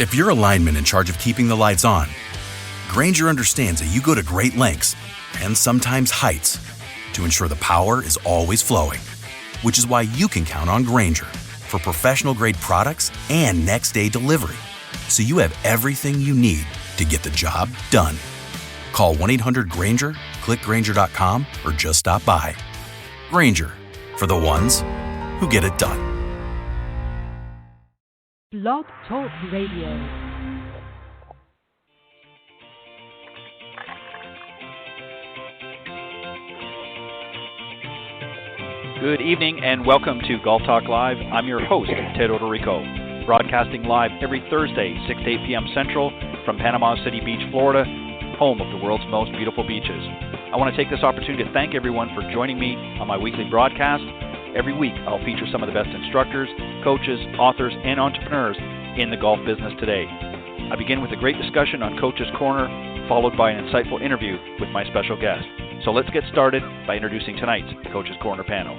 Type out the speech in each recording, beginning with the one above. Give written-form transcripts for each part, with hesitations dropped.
If you're a lineman in charge of keeping the lights on, Grainger understands that you go to great lengths and sometimes heights to ensure the power is always flowing, which is why you can count on Grainger for professional-grade products and next-day delivery, so you have everything you need to get the job done. Call 1-800-GRAINGER, click Grainger.com, or just stop by. Grainger, for the ones who get it done. Blog Talk Radio. Good evening and welcome to Golf Talk Live. I'm your host, Ted Odorico, broadcasting live every Thursday, 6 to 8 p.m. Central from Panama City Beach, Florida, home of the world's most beautiful beaches. I want to take this opportunity to thank everyone for joining me on my weekly broadcast. Every week, I'll feature some of the best instructors, coaches, authors, and entrepreneurs in the golf business today. I begin with a great discussion on Coach's Corner, followed by an insightful interview with my special guest. So let's get started by introducing tonight's Coach's Corner panel.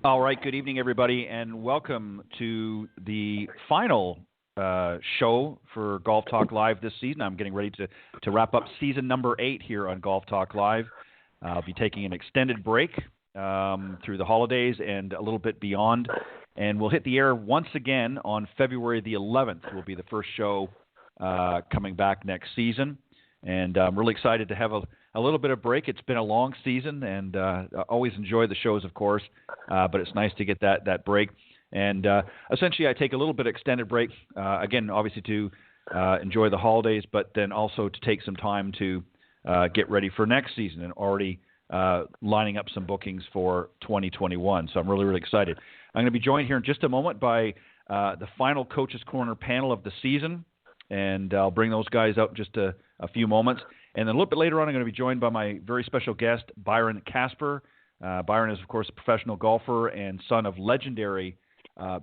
All right, good evening, everybody, and welcome to the final show for Golf Talk Live this season. I'm getting ready to wrap up season number 8 here on Golf Talk Live. I'll be taking an extended break through the holidays and a little bit beyond, and we'll hit the air once again on February the 11th. Will be the first show coming back next season, and I'm really excited to have a little bit of break. It's been a long season, and I always enjoy the shows, of course, but it's nice to get that break. And essentially, I take a little bit of extended break, again, obviously to enjoy the holidays, but then also to take some time to get ready for next season and already lining up some bookings for 2021. So I'm really, really excited. I'm going to be joined here in just a moment by the final Coach's Corner panel of the season, and I'll bring those guys out in just a few moments. And then a little bit later on, I'm going to be joined by my very special guest, Byron Casper. Byron is, of course, a professional golfer and son of legendary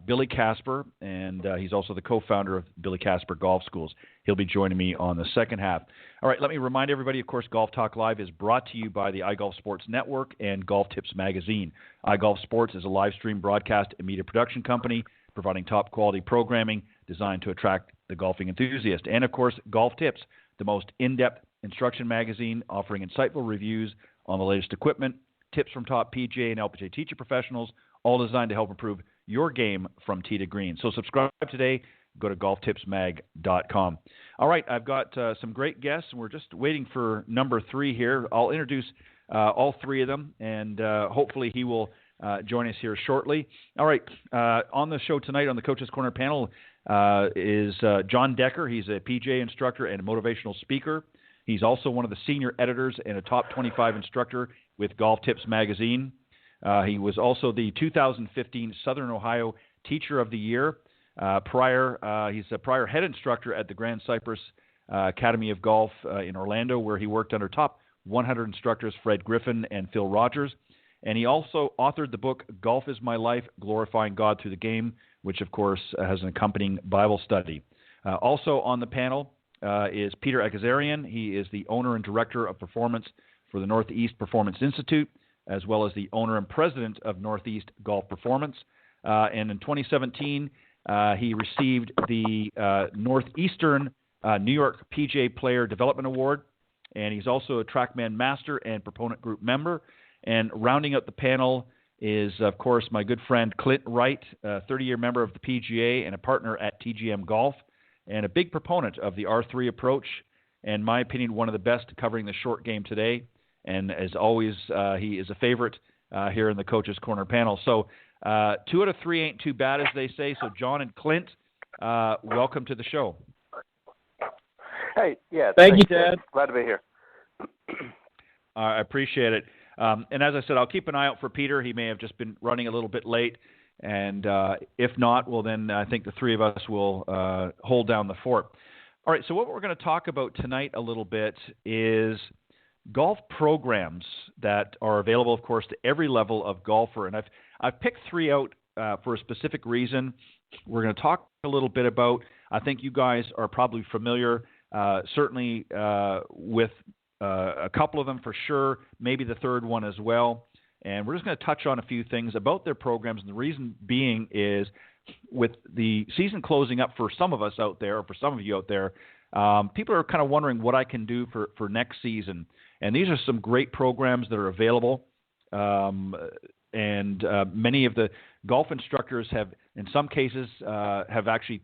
Billy Casper, and he's also the co-founder of Billy Casper Golf Schools. He'll be joining me on the second half. All right, let me remind everybody, of course, Golf Talk Live is brought to you by the iGolf Sports Network and Golf Tips Magazine. iGolf Sports is a live stream broadcast and media production company providing top-quality programming designed to attract the golfing enthusiast. And, of course, Golf Tips, the most in-depth instruction magazine offering insightful reviews on the latest equipment, tips from top PGA and LPGA teacher professionals, all designed to help improve your game from tee to green. So subscribe today. Go to golftipsmag.com. All right, I've got some great guests, and we're just waiting for number 3 here. I'll introduce all 3 of them, and hopefully he will join us here shortly. All right, on the show tonight on the Coach's Corner panel is John Decker. He's a PGA instructor and a motivational speaker. He's also one of the senior editors and a top 25 instructor with Golf Tips Magazine. He was also the 2015 Southern Ohio Teacher of the Year. He's a prior head instructor at the Grand Cypress Academy of Golf in Orlando, where he worked under top 100 instructors Fred Griffin and Phil Rogers. And he also authored the book Golf is My Life, Glorifying God Through the Game, which, of course, has an accompanying Bible study. Also on the panel is Peter Agazarian. He is the owner and director of performance for the Northeast Performance Institute, as well as the owner and president of Northeast Golf Performance. And in 2017, he received the Northeastern New York PGA Player Development Award, and he's also a TrackMan Master and Proponent Group member. And rounding out the panel is, of course, my good friend Clint Wright, a 30-year member of the PGA and a partner at TGM Golf, and a big proponent of the R3 approach, and in my opinion, one of the best covering the short game today. And as always, he is a favorite here in the Coach's Corner panel. So 2 out of 3 ain't too bad, as they say. So John and Clint, welcome to the show. Hey, yeah. Thank you, Ted. Glad to be here. I appreciate it. And as I said, I'll keep an eye out for Peter. He may have just been running a little bit late. And if not, well, then I think the 3 of us will hold down the fort. All right, so what we're going to talk about tonight a little bit is golf programs that are available, of course, to every level of golfer. And I've picked 3 out for a specific reason. We're going to talk a little bit about, I think you guys are probably familiar, certainly with a couple of them for sure, maybe the third one as well. And we're just going to touch on a few things about their programs. And the reason being is with the season closing up for some of us out there, or for some of you out there, people are kind of wondering what I can do for next season. And these are some great programs that are available. And many of the golf instructors have, in some cases, have actually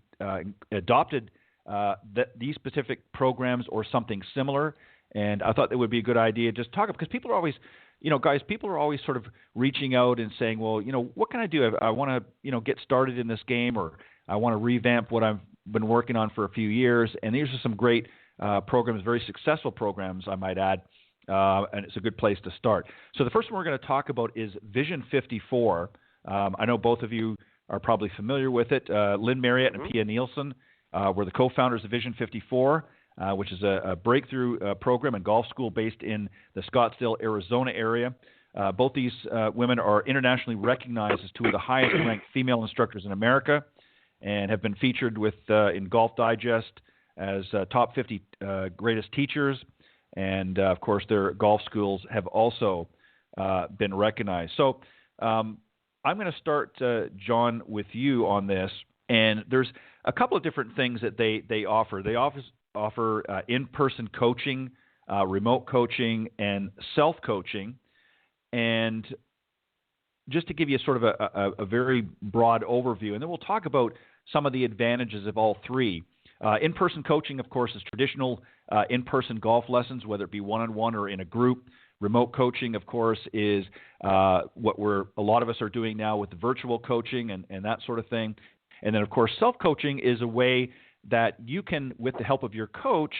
adopted these specific programs or something similar. And I thought it would be a good idea just talk, because people are always, guys, people are always sort of reaching out and saying, well, what can I do? I want to, get started in this game, or I want to revamp what I've been working on for a few years. And these are some great programs, very successful programs, I might add. And it's a good place to start. So the first one we're going to talk about is Vision 54. I know both of you are probably familiar with it. Lynn Marriott and Pia Nielsen were the co-founders of Vision 54, which is a breakthrough program and golf school based in the Scottsdale, Arizona area. Both these women are internationally recognized as two of the highest-ranked female instructors in America, and have been featured in Golf Digest as top 50 greatest teachers. And, of course, their golf schools have also been recognized. So I'm going to start, John, with you on this. And there's a couple of different things that they offer. They offer in-person coaching, remote coaching, and self-coaching. And just to give you sort of a very broad overview, and then we'll talk about some of the advantages of all three. In-person coaching, of course, is traditional in-person golf lessons, whether it be one-on-one or in a group. Remote coaching, of course, is what a lot of us are doing now with the virtual coaching and that sort of thing. And then, of course, self-coaching is a way that you can, with the help of your coach,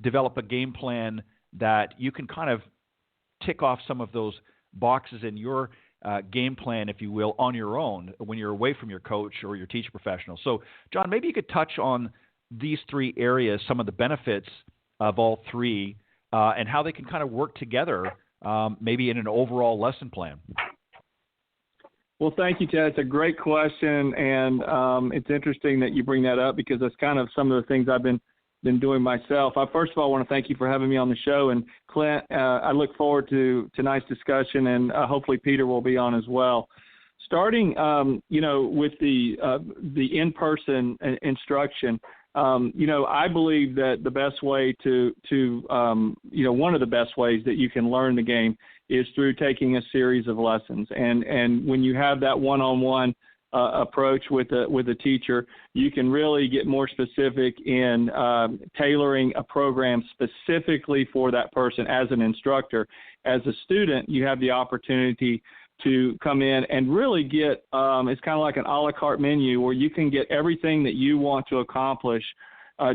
develop a game plan that you can kind of tick off some of those boxes in your game plan, if you will, on your own when you're away from your coach or your teacher professional. So, John, maybe you could touch on these three areas, some of the benefits of all three, and how they can kind of work together, maybe in an overall lesson plan. Well, thank you, Ted. It's a great question, and it's interesting that you bring that up, because that's kind of some of the things I've been doing myself. First of all, I want to thank you for having me on the show, and Clint, I look forward to tonight's discussion, and hopefully Peter will be on as well. Starting, with the in-person instruction. I believe that the best way one of the best ways that you can learn the game is through taking a series of lessons. And when you have that one-on-one approach with a teacher, you can really get more specific in tailoring a program specifically for that person as an instructor. As a student, you have the opportunity to come in and really get, it's kind of like an a la carte menu where you can get everything that you want to accomplish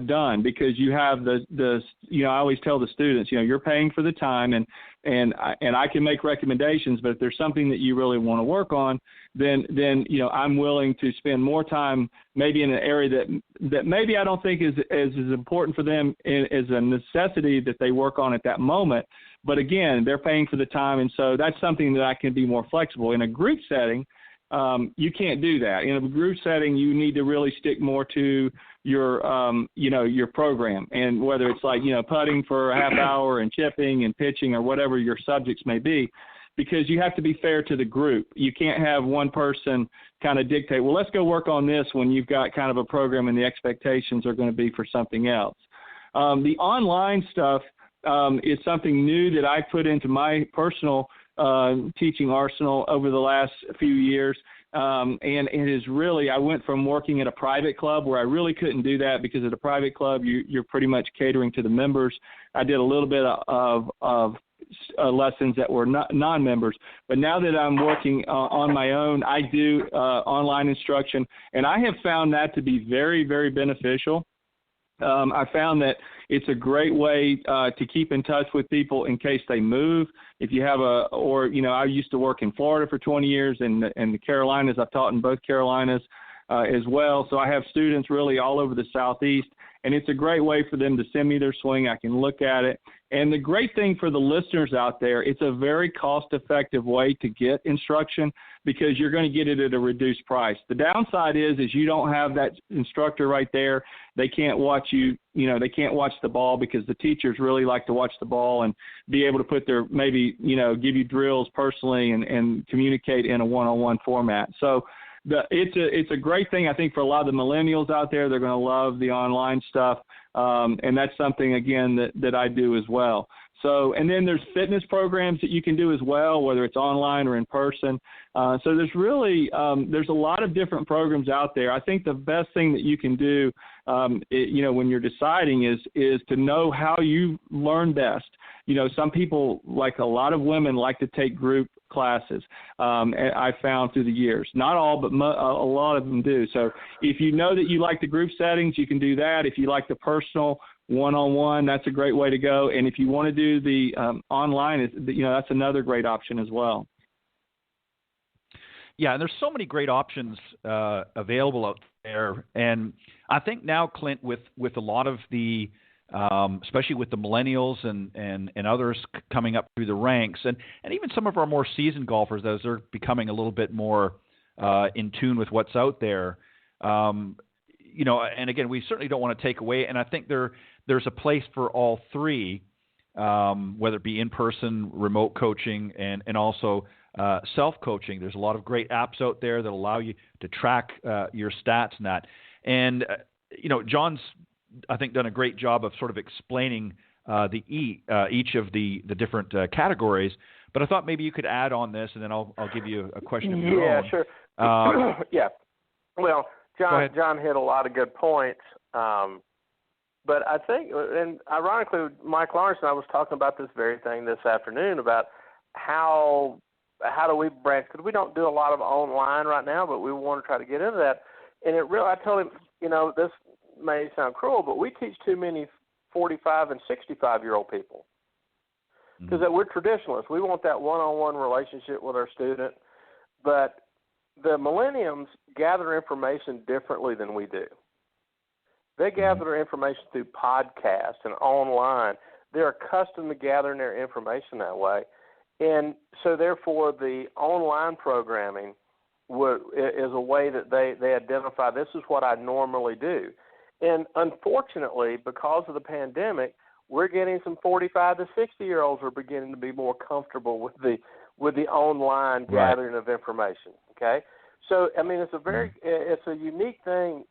done, because you have I always tell the students, you're paying for the time, and I can make recommendations, but if there's something that you really want to work on, then I'm willing to spend more time maybe in an area that maybe I don't think is as important for them as a necessity that they work on at that moment. But again, they're paying for the time, and so that's something that I can be more flexible. In a group setting, you can't do that. In a group setting, you need to really stick more to your program, and whether it's like, putting for a half hour and chipping and pitching or whatever your subjects may be, because you have to be fair to the group. You can't have one person kind of dictate, well, let's go work on this, when you've got kind of a program and the expectations are going to be for something else. The online stuff is something new that I put into my personal teaching arsenal over the last few years. And it is really, I went from working at a private club where I really couldn't do that, because at a private club, you're pretty much catering to the members. I did a little bit of lessons that were non-members. But now that I'm working on my own, I do online instruction, and I have found that to be very, very beneficial. I found that it's a great way to keep in touch with people in case they move. If you have I used to work in Florida for 20 years and the Carolinas. I've taught in both Carolinas as well. So I have students really all over the Southeast. and it's a great way for them to send me their swing. I can look at it. And the great thing for the listeners out there, it's a very cost-effective way to get instruction because you're going to get it at a reduced price. The downside is you don't have that instructor right there. They can't watch they can't watch the ball because the teachers really like to watch the ball and be able to put give you drills personally and communicate in a one-on-one format. So it's a great thing, I think, for a lot of the millennials out there. They're going to love the online stuff, and that's something, again, that I do as well. So, and then there's fitness programs that you can do as well, whether it's online or in person. So there's really there's a lot of different programs out there. I think the best thing that you can do, when you're deciding is to know how you learn best. Some people, like a lot of women, like to take group classes. I found through the years, not all, but a lot of them do. So if you know that you like the group settings, you can do that. If you like the personal one-on-one, that's a great way to go. And if you want to do the online, that's another great option as well. Yeah, and there's so many great options available out there. And I think now, Clint, with a lot of the especially with the millennials and others coming up through the ranks, and even some of our more seasoned golfers, as they're becoming a little bit more in tune with what's out there. And again, we certainly don't want to take away, and I think there's a place for all three, whether it be in-person, remote coaching, and also self-coaching. There's a lot of great apps out there that allow you to track your stats and that. And, John's, I think, done a great job of sort of explaining each of the different categories. But I thought maybe you could add on this, and then I'll give you a question of your own. Yeah, sure. Yeah. Well, John hit a lot of good points. But I think, and ironically, Mike Lawrence and I was talking about this very thing this afternoon about how do we branch, because we don't do a lot of online right now, but we want to try to get into that. And I told him, this may sound cruel, but we teach too many 45 and 65-year-old people because we're traditionalists. We want that one-on-one relationship with our student. But the millenniums gather information differently than we do. They gather their information through podcasts and online. They're accustomed to gathering their information that way. And so, therefore, the online programming is a way that they identify, this is what I normally do. And unfortunately, because of the pandemic, we're getting some 45 to 60-year-olds are beginning to be more comfortable with the online gathering of information. Okay, so I mean, it's a unique thing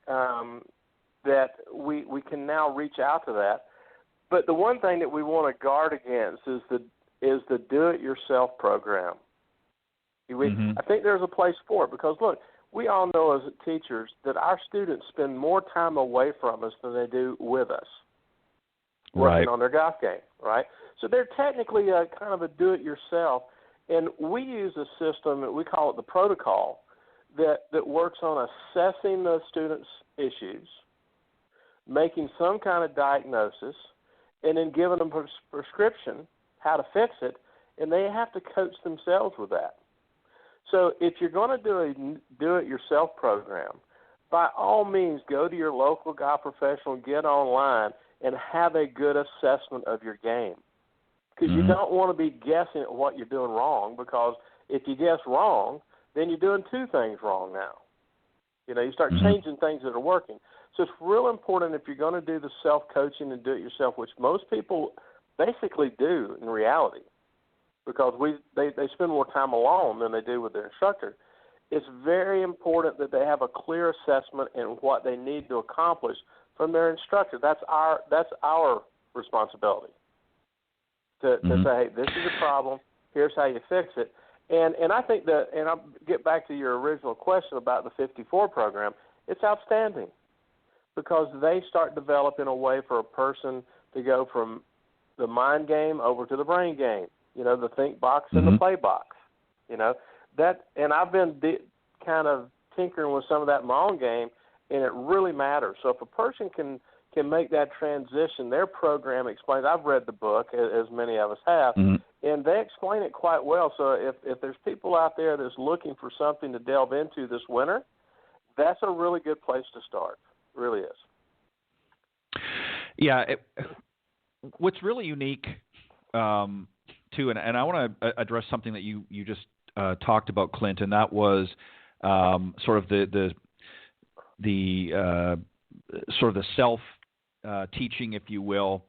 that we can now reach out to that. But the one thing that we want to guard against is the do-it-yourself program. I think there's a place for it because look, we all know as teachers that our students spend more time away from us than they do with us, working on their golf game, right? So they're technically a kind of a do-it-yourself, and we use a system that we call it the protocol that works on assessing the students' issues, making some kind of diagnosis, and then giving them a prescription how to fix it, and they have to coach themselves with that. So if you're going to do a do-it-yourself program, by all means go to your local golf professional, get online, and have a good assessment of your game. Because you don't want to be guessing at what you're doing wrong, because if you guess wrong, then you're doing two things wrong now. You start changing things that are working. So it's real important if you're going to do the self-coaching and do-it-yourself, which most people basically do in reality, because they spend more time alone than they do with their instructor. It's very important that they have a clear assessment in what they need to accomplish from their instructor. That's our responsibility to say, hey, this is a problem. Here's how you fix it. And I think and I'll get back to your original question about the 54 program. It's outstanding because they start developing a way for a person to go from the mind game over to the brain game. The think box and the play box. And I've been kind of tinkering with some of that in my own game, and it really matters. So if a person can make that transition, their program explains. I've read the book, as many of us have, and they explain it quite well. So if there's people out there that's looking for something to delve into this winter, that's a really good place to start. It really is. Yeah, what's really unique too, and I want to address something that you just talked about, Clint, and that was sort of the sort of the self teaching, if you will.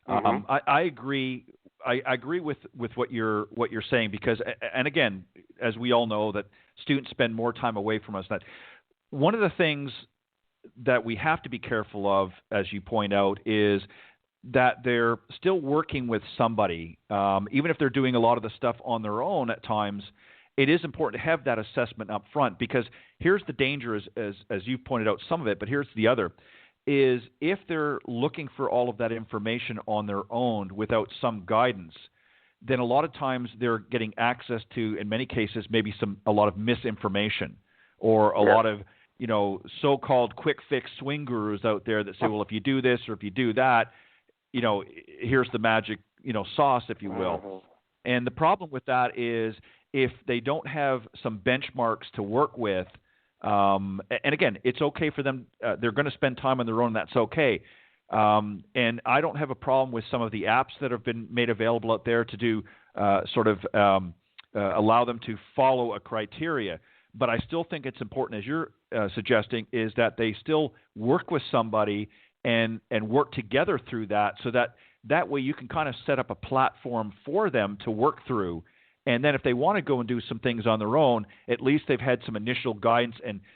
I agree. I agree with what you're saying, because, and again, as we all know, that students spend more time away from us. That one of the things that we have to be careful of, as you point out, is that they're still working with somebody, even if they're doing a lot of the stuff on their own at times. It is important to have that assessment up front, because here's the danger, as you pointed out some of it, but here's the other, is if they're looking for all of that information on their own without some guidance, then a lot of times they're getting access to, in many cases, maybe a lot of misinformation, or a lot of, so-called quick fix swing gurus out there that say, well, if you do this or if you do that, here's the magic, sauce, if you will. And the problem with that is, if they don't have some benchmarks to work with, and again, it's okay for them. They're going to spend time on their own. That's okay. And I don't have a problem with some of the apps that have been made available out there to do allow them to follow a criteria. But I still think it's important, as you're suggesting, is that they still work with somebody and work together through that, so that way you can kind of set up a platform for them to work through. And then if they want to go and do some things on their own, at least they've had some initial guidance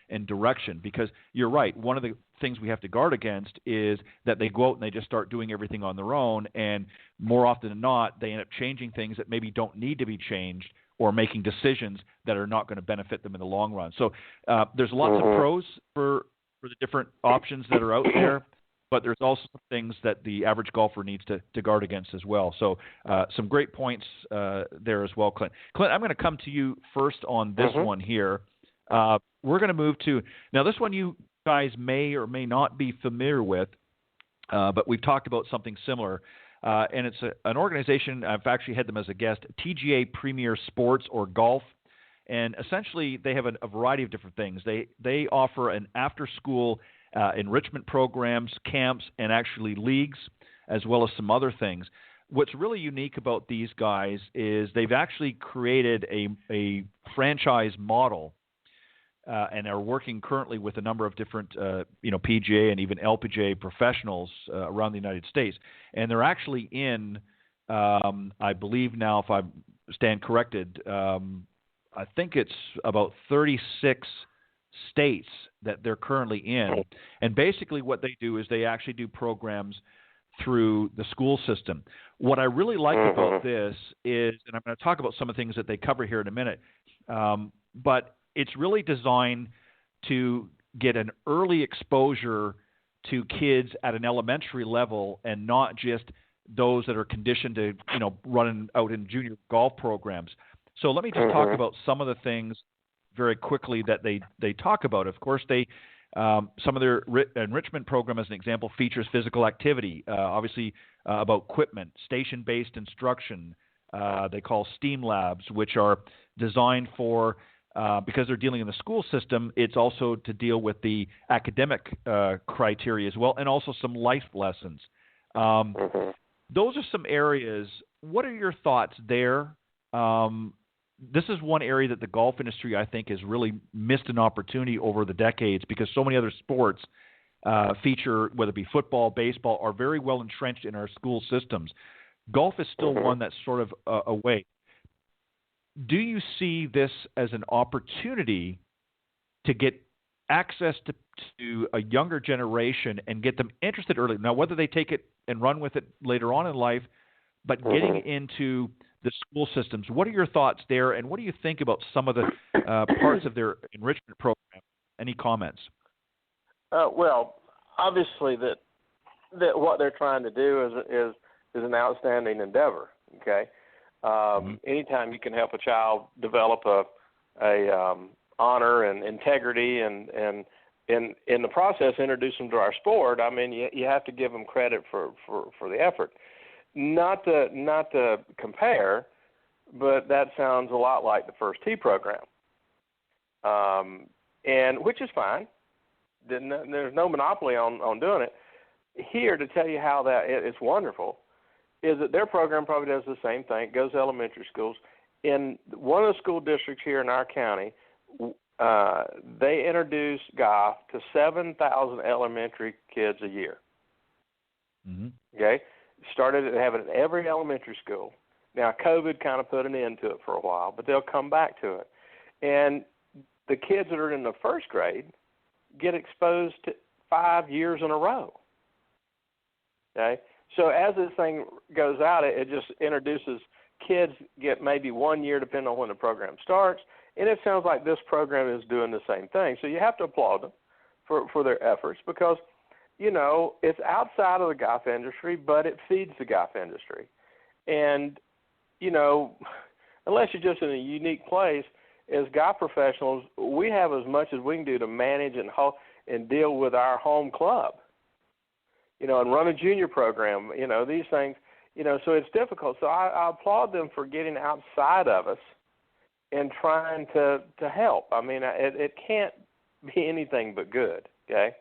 and direction. Because you're right, one of the things we have to guard against is that they go out and they just start doing everything on their own, and more often than not, they end up changing things that maybe don't need to be changed, or making decisions that are not going to benefit them in the long run. So there's lots of pros for the different options that are out there, but there's also some things that the average golfer needs to guard against as well. So some great points there as well, Clint. Clint, I'm going to come to you first on this one here. We're going to move to – now this one you guys may or may not be familiar with, but we've talked about something similar. And it's an organization, I've actually had them as a guest, TGA Premier Sports, or Golf. And essentially they have a variety of different things. They offer an after-school enrichment programs, camps, and actually leagues, as well as some other things. What's really unique about these guys is they've actually created a franchise model, and are working currently with a number of different, PGA and even LPGA professionals around the United States. And they're actually in, I believe now, if I stand corrected, I think it's about 36 states that they're currently in. And basically what they do is they actually do programs through the school system. What I really like about this is, and I'm going to talk about some of the things that they cover here in a minute, but it's really designed to get an early exposure to kids at an elementary level, and not just those that are conditioned to, running out in junior golf programs. So let me just talk about some of the things very quickly that they talk about. Of course, some of their enrichment program, as an example, features physical activity, obviously about equipment, station-based instruction. They call STEAM labs, which are designed for, because they're dealing in the school system, it's also to deal with the academic criteria as well, and also some life lessons. Those are some areas. What are your thoughts there? This is one area that the golf industry, I think, has really missed an opportunity over the decades, because so many other sports feature, whether it be football, baseball, are very well entrenched in our school systems. Golf is still one that's sort of away. Do you see this as an opportunity to get access to a younger generation and get them interested early? Now, whether they take it and run with it later on in life, but getting into the school systems, what are your thoughts there, and what do you think about some of the parts of their enrichment program? Any comments? Well, obviously that what they're trying to do is an outstanding endeavor. Okay, anytime you can help a child develop a honor and integrity, and in the process introduce them to our sport, I mean, you have to give them credit for the effort. Not to compare, but that sounds a lot like the First Tee program, and which is fine. There's no monopoly on doing it. here to tell you how that it's wonderful is that their program probably does the same thing. It goes to elementary schools. In one of the school districts here in our county, they introduce golf to 7,000 elementary kids a year. Mm-hmm. Okay? Started having it in every elementary school. Now, COVID kind of put an end to it for a while, but they'll come back to it. And the kids that are in the first grade get exposed to 5 years in a row. Okay? So as this thing goes out, it just introduces kids get maybe 1 year depending on when the program starts, and it sounds like this program is doing the same thing. So you have to applaud them for their efforts because, you know, it's outside of the golf industry, but it feeds the golf industry. And, you know, unless you're just in a unique place, as golf professionals, we have as much as we can do to manage and deal with our home club, you know, and run a junior program, you know, these things, you know, so it's difficult. So I applaud them for getting outside of us and trying to help. I mean, it can't be anything but good, okay?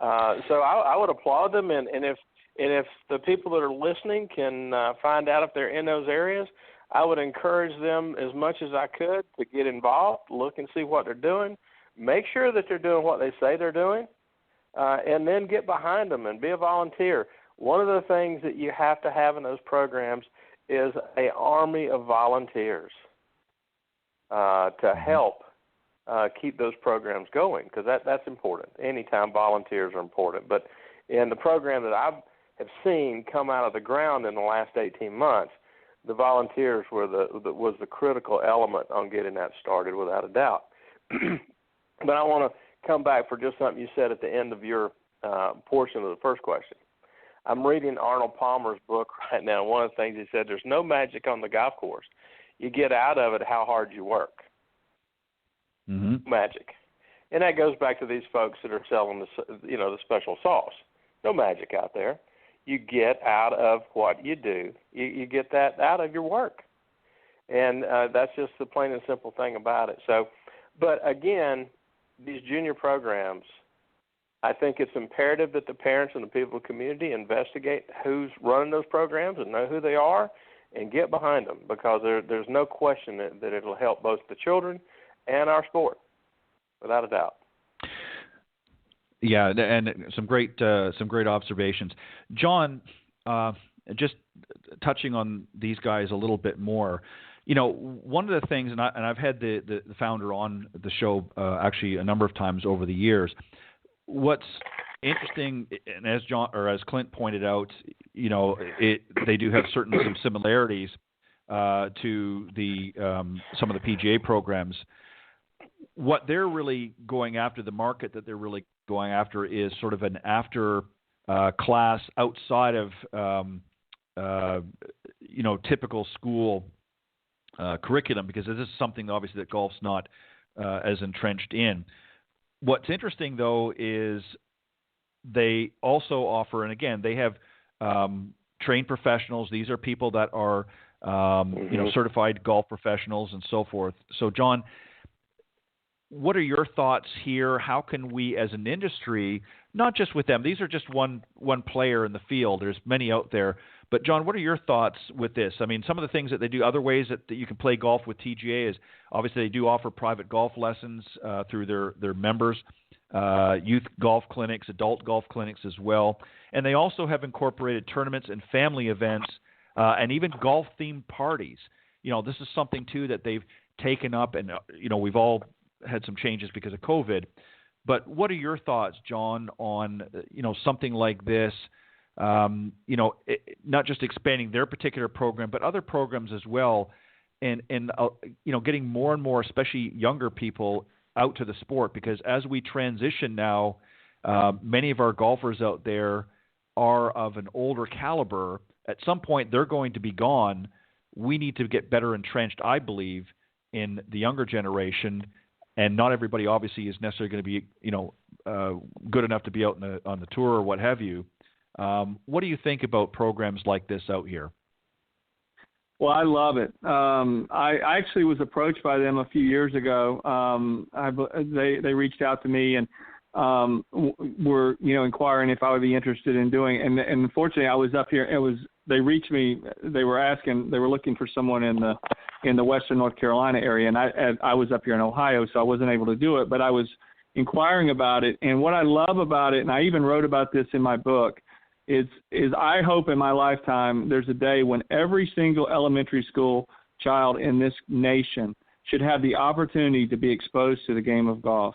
So I would applaud them, and if the people that are listening can find out if they're in those areas, I would encourage them as much as I could to get involved, look and see what they're doing, make sure that they're doing what they say they're doing, and then get behind them and be a volunteer. One of the things that you have to have in those programs is an army of volunteers to help keep those programs going, because that's important. Anytime volunteers are important. But in the program that I have seen come out of the ground in the last 18 months, the volunteers was the critical element on getting that started, without a doubt. But I want to come back for just something you said at the end of your portion of the first question. I'm reading Arnold Palmer's book right now. One of the things he said, there's no magic on the golf course. You get out of it how hard you work. Mm-hmm. Magic. And that goes back to these folks that are selling the special sauce. No magic out there. You get out of what you do. You get that out of your work. And that's just the plain and simple thing about it. So, but again, these junior programs, I think it's imperative that the parents and the people in the community investigate who's running those programs and know who they are and get behind them, because there's no question that it'll help both the children and our sport, without a doubt. Yeah, and some great observations. John, just touching on these guys a little bit more, you know, one of the things, and I've had the founder on the show actually a number of times over the years. What's interesting, and as Clint pointed out, you know, they do have some similarities to the some of the PGA programs. What they're really going after, the market that they're really going after, is sort of an after class outside of you know, typical school curriculum, because this is something obviously that golf's not as entrenched in. What's interesting, though, is they also offer, and again, they have trained professionals. These are people that are, you know, certified golf professionals and so forth. So, John, what are your thoughts here? How can we, as an industry, not just with them, these are just one player in the field. There's many out there. But, John, what are your thoughts with this? I mean, some of the things that they do, other ways that you can play golf with TGA is obviously they do offer private golf lessons through their members, youth golf clinics, adult golf clinics as well. And they also have incorporated tournaments and family events and even golf-themed parties. You know, this is something, too, that they've taken up, and, you know, we've all had some changes because of COVID. But what are your thoughts, John, on, you know, something like this? You know, not just expanding their particular program, but other programs as well, and you know, getting more and more, especially younger people, out to the sport, because as we transition now, many of our golfers out there are of an older caliber. At some point, they're going to be gone. We need to get better entrenched, I believe, in the younger generation, and not everybody obviously is necessarily going to be, you know, good enough to be out on the tour or what have you. What do you think about programs like this out here? Well, I love it. I actually was approached by them a few years ago. They reached out to me, and were, inquiring if I would be interested in doing. And unfortunately, I was up here. They reached me. They were looking for someone in the Western North Carolina area, and I was up here in Ohio, so I wasn't able to do it. But I was inquiring about it, and what I love about it, and I even wrote about this in my book, is I hope in my lifetime there's a day when every single elementary school child in this nation should have the opportunity to be exposed to the game of golf.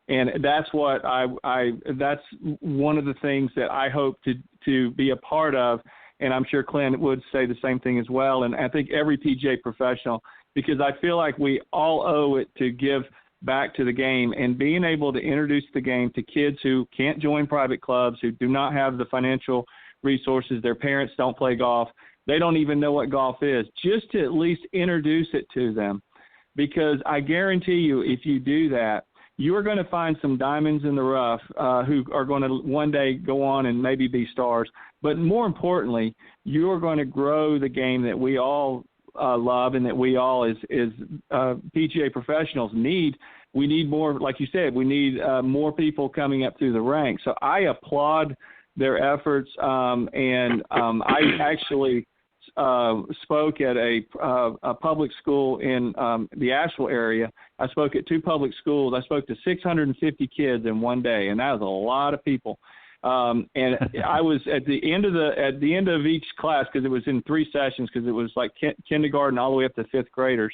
And that's what that's one of the things that I hope to be a part of. And I'm sure Clint would say the same thing as well. And I think every PGA professional, because I feel like we all owe it to give back to the game, and being able to introduce the game to kids who can't join private clubs, who do not have the financial resources, their parents don't play golf, they don't even know what golf is, just to at least introduce it to them. Because I guarantee you, if you do that, you are going to find some diamonds in the rough who are going to one day go on and maybe be stars. But more importantly, you are going to grow the game that we all love and that we all as PGA professionals need. We need more, like you said, we need more people coming up through the ranks. So I applaud their efforts, and I actually spoke at a public school in the Asheville area. I spoke at 2 public schools. I spoke to 650 kids in one day, and that was a lot of people. And I was at the end of each class, because it was in 3 sessions, because it was like kindergarten all the way up to 5th graders.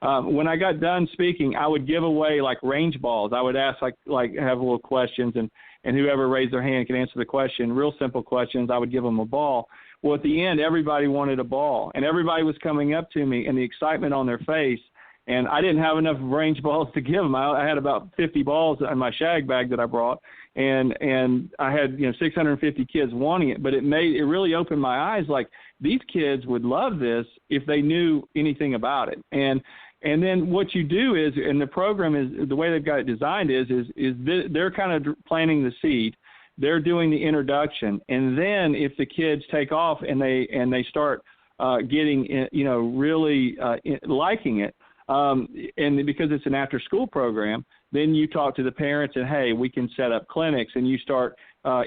When I got done speaking, I would give away like range balls. I would ask like have little questions, and whoever raised their hand could answer the question. Real simple questions. I would give them a ball. Well, at the end, everybody wanted a ball, and everybody was coming up to me, and the excitement on their face. And I didn't have enough range balls to give them. I had about 50 balls in my shag bag that I brought, and I had 650 kids wanting it. But it really opened my eyes. Like, these kids would love this if they knew anything about it. And then what you do is, and the program is the way they've got it designed is they're kind of planting the seed. They're doing the introduction, and then if the kids take off and they start getting really liking it, and because it's an after-school program, then you talk to the parents and, hey, we can set up clinics, and you start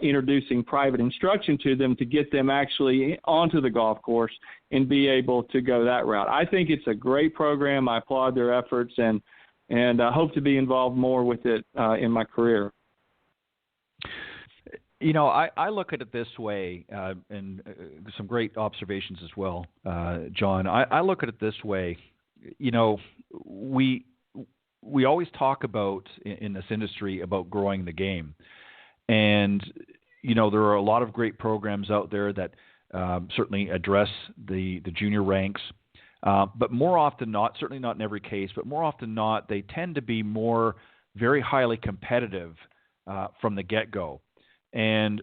introducing private instruction to them to get them actually onto the golf course and be able to go that route. I think it's a great program. I applaud their efforts, and I hope to be involved more with it in my career. I look at it this way, and some great observations as well, John. I look at it this way. We always talk about in this industry about growing the game, and there are a lot of great programs out there that certainly address the junior ranks, but more often not, certainly not in every case, but more often not, they tend to be more very highly competitive from the get-go. And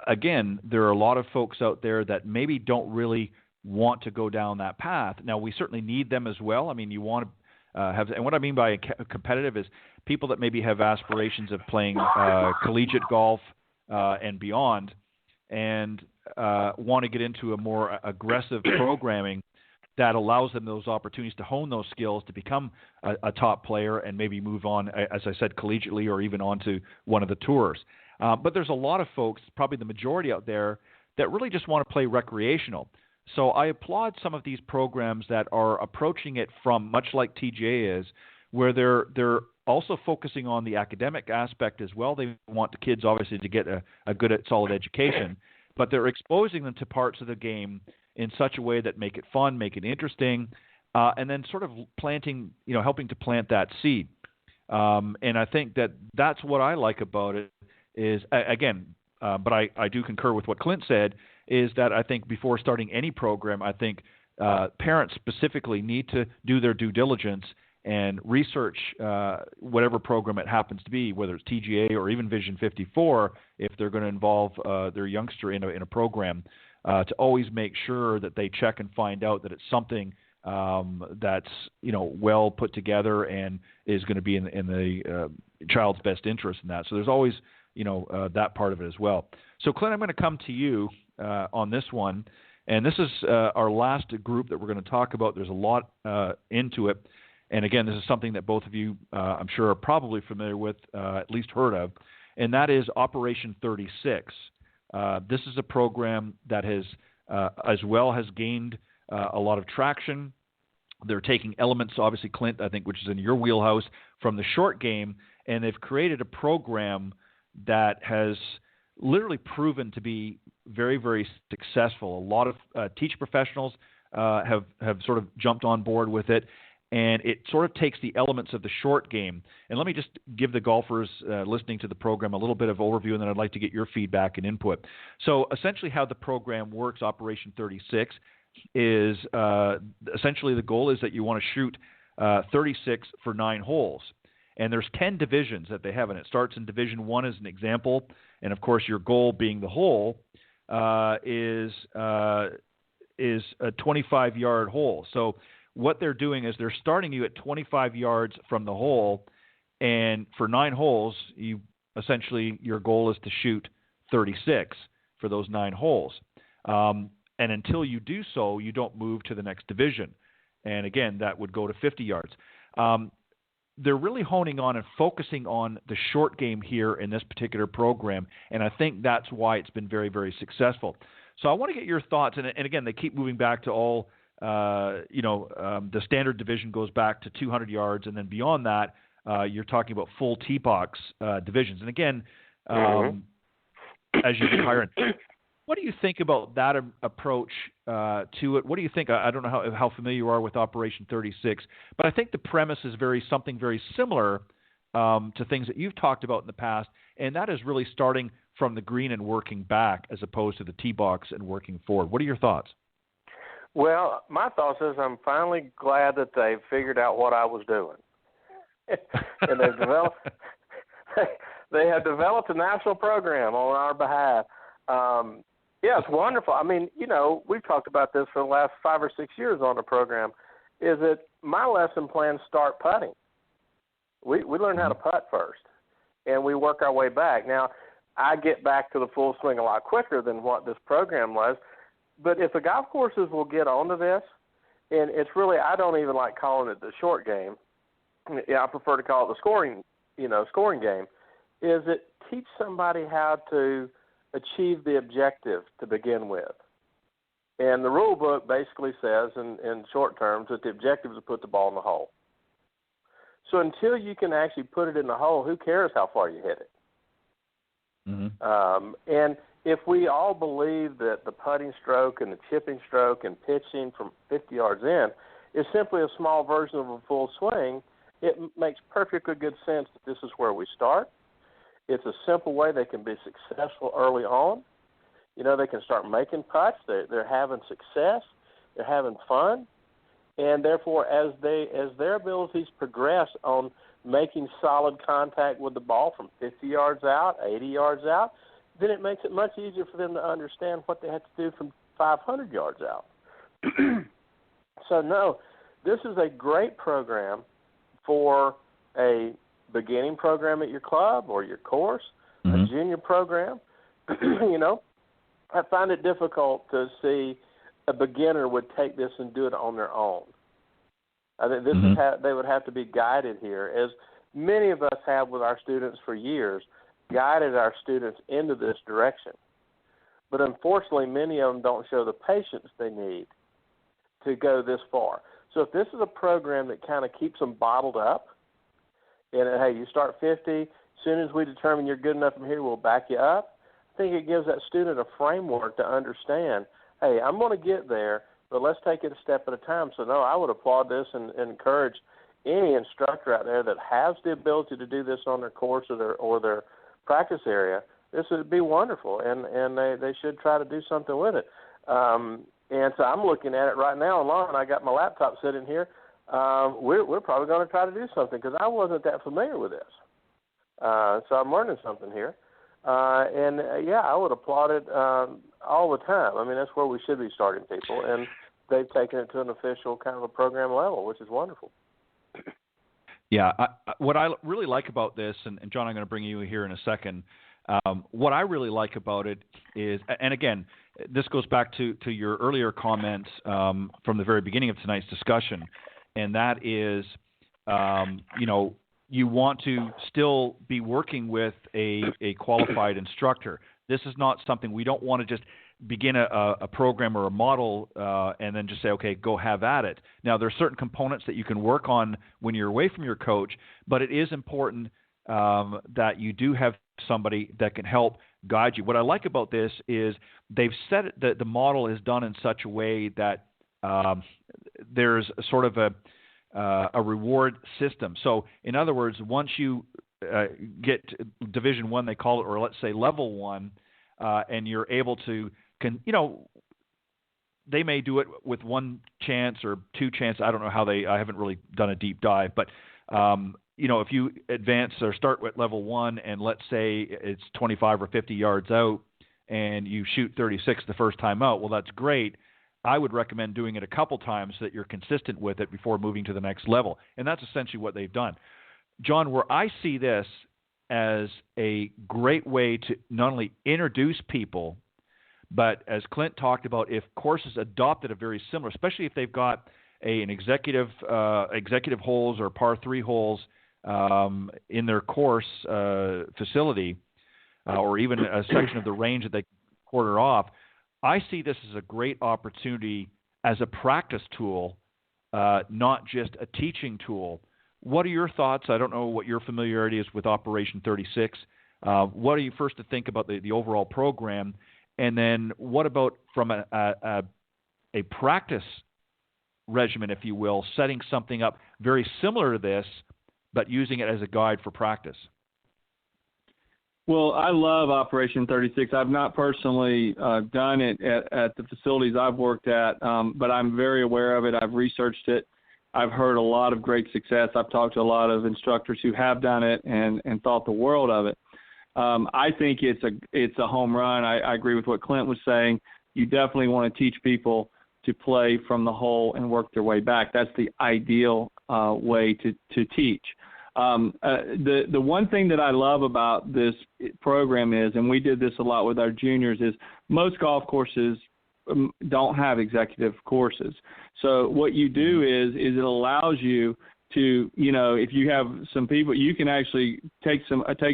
again, there are a lot of folks out there that maybe don't really want to go down that path. Now, we certainly need them as well. I mean, you want to have, and what I mean by competitive is people that maybe have aspirations of playing collegiate golf and beyond, and want to get into a more aggressive programming that allows them those opportunities to hone those skills to become a top player and maybe move on, as I said, collegiately or even onto one of the tours. But there's a lot of folks, probably the majority out there, that really just want to play recreational. So I applaud some of these programs that are approaching it from, much like TGA is, where they're also focusing on the academic aspect as well. They want the kids, obviously, to get a good, solid education, but they're exposing them to parts of the game in such a way that make it fun, make it interesting, and then sort of planting, helping to plant that seed. And I think that's what I like about it. Is again, but I do concur with what Clint said, is that I think before starting any program, I think parents specifically need to do their due diligence and research whatever program it happens to be, whether it's TGA or even Vision 54, if they're going to involve their youngster in a program, to always make sure that they check and find out that it's something that's well put together and is going to be in the child's best interest in that. So there's always that part of it as well. So, Clint, I'm going to come to you on this one, and this is our last group that we're going to talk about. There's a lot into it, and again, this is something that both of you, I'm sure, are probably familiar with, at least heard of, and that is Operation 36. This is a program that has gained a lot of traction. They're taking elements, obviously, Clint, I think, which is in your wheelhouse, from the short game, and they've created a program that has literally proven to be very, very successful. A lot of teaching professionals have sort of jumped on board with it, and it sort of takes the elements of the short game. And let me just give the golfers listening to the program a little bit of overview, and then I'd like to get your feedback and input. So essentially how the program works, Operation 36, is essentially the goal is that you want to shoot 36 for 9 holes. And there's 10 divisions that they have, and it starts in Division 1 as an example. And, of course, your goal being the hole is a 25-yard hole. So what they're doing is they're starting you at 25 yards from the hole, and for 9 holes, your goal is to shoot 36 for those 9 holes. And until you do so, you don't move to the next division. And, again, that would go to 50 yards. They're really honing on and focusing on the short game here in this particular program, and I think that's why it's been very, very successful. So I want to get your thoughts, and again, they keep moving back to all, the standard division goes back to 200 yards, and then beyond that, you're talking about full tee box divisions. And again, as you get higher in, what do you think about that approach to it? What do you think? I don't know how familiar you are with Operation 36, but I think the premise is something very similar to things that you've talked about in the past, and that is really starting from the green and working back as opposed to the tee box and working forward. What are your thoughts? Well, my thoughts is I'm finally glad that they figured out what I was doing, and they've developed. They have developed a national program on our behalf. Yeah, it's wonderful. I mean, we've talked about this for the last 5 or 6 years on the program, is that my lesson plans start putting. We learn how to putt first, and we work our way back. Now, I get back to the full swing a lot quicker than what this program was, but if the golf courses will get onto this, and it's really, I don't even like calling it the short game. I prefer to call it the scoring game, is it teach somebody how to achieve the objective to begin with. And the rule book basically says, in short terms, that the objective is to put the ball in the hole. So until you can actually put it in the hole, who cares how far you hit it? Mm-hmm. And if we all believe that the putting stroke and the chipping stroke and pitching from 50 yards in is simply a small version of a full swing, it makes perfectly good sense that this is where we start. It's a simple way they can be successful early on. They can start making putts. They're having success. They're having fun. And therefore, as their abilities progress on making solid contact with the ball from 50 yards out, 80 yards out, then it makes it much easier for them to understand what they have to do from 500 yards out. So, no, this is a great program for a beginning program at your club or your course, a junior program. I find it difficult to see a beginner would take this and do it on their own. I think this is they would have to be guided here, as many of us have with our students for years, guided our students into this direction. But unfortunately, many of them don't show the patience they need to go this far. So if this is a program that kind of keeps them bottled up, and, hey, you start 50, as soon as we determine you're good enough from here, we'll back you up, I think it gives that student a framework to understand, hey, I'm going to get there, but let's take it a step at a time. So, no, I would applaud this and encourage any instructor out there that has the ability to do this on their course or their practice area. This would be wonderful, and they should try to do something with it. And so I'm looking at it right now online. I got my laptop sitting here. We're probably going to try to do something because I wasn't that familiar with this. So I'm learning something here. I would applaud it all the time. I mean, that's where we should be starting people, and they've taken it to an official kind of a program level, which is wonderful. Yeah, what I really like about this, and John, I'm going to bring you here in a second, what I really like about it is, and again, this goes back to your earlier comments from the very beginning of tonight's discussion, and that is, you want to still be working with a qualified instructor. This is not something we don't want to just begin a program or a model and then just say, okay, go have at it. Now, there are certain components that you can work on when you're away from your coach, but it is important that you do have somebody that can help guide you. What I like about this is they've set it, the model is done in such a way that there's a sort of a reward system. So, in other words, once you get Division 1, they call it, or let's say Level 1, and you're able to, they may do it with one chance or two chances. I don't know how I haven't really done a deep dive, but if you advance or start with Level 1 and let's say it's 25 or 50 yards out and you shoot 36 the first time out, well, that's great. I would recommend doing it a couple times so that you're consistent with it before moving to the next level. And that's essentially what they've done. John, where I see this as a great way to not only introduce people, but as Clint talked about, if courses adopted a very similar, especially if they've got an executive holes or par 3 holes in their course facility, or even a section of the range that they quarter off, I see this as a great opportunity as a practice tool, not just a teaching tool. What are your thoughts? I don't know what your familiarity is with Operation 36. What are you first to think about the overall program? And then what about from a practice regimen, if you will, setting something up very similar to this, but using it as a guide for practice? Well, I love Operation 36. I've not personally done it at the facilities I've worked at, but I'm very aware of it. I've researched it. I've heard a lot of great success. I've talked to a lot of instructors who have done it and thought the world of it. I think it's a home run. I agree with what Clint was saying. You definitely want to teach people to play from the hole and work their way back. That's the ideal way to teach. The one thing that I love about this program is, and we did this a lot with our juniors, is most golf courses don't have executive courses. So what you do is it allows you to, if you have some people, you can actually take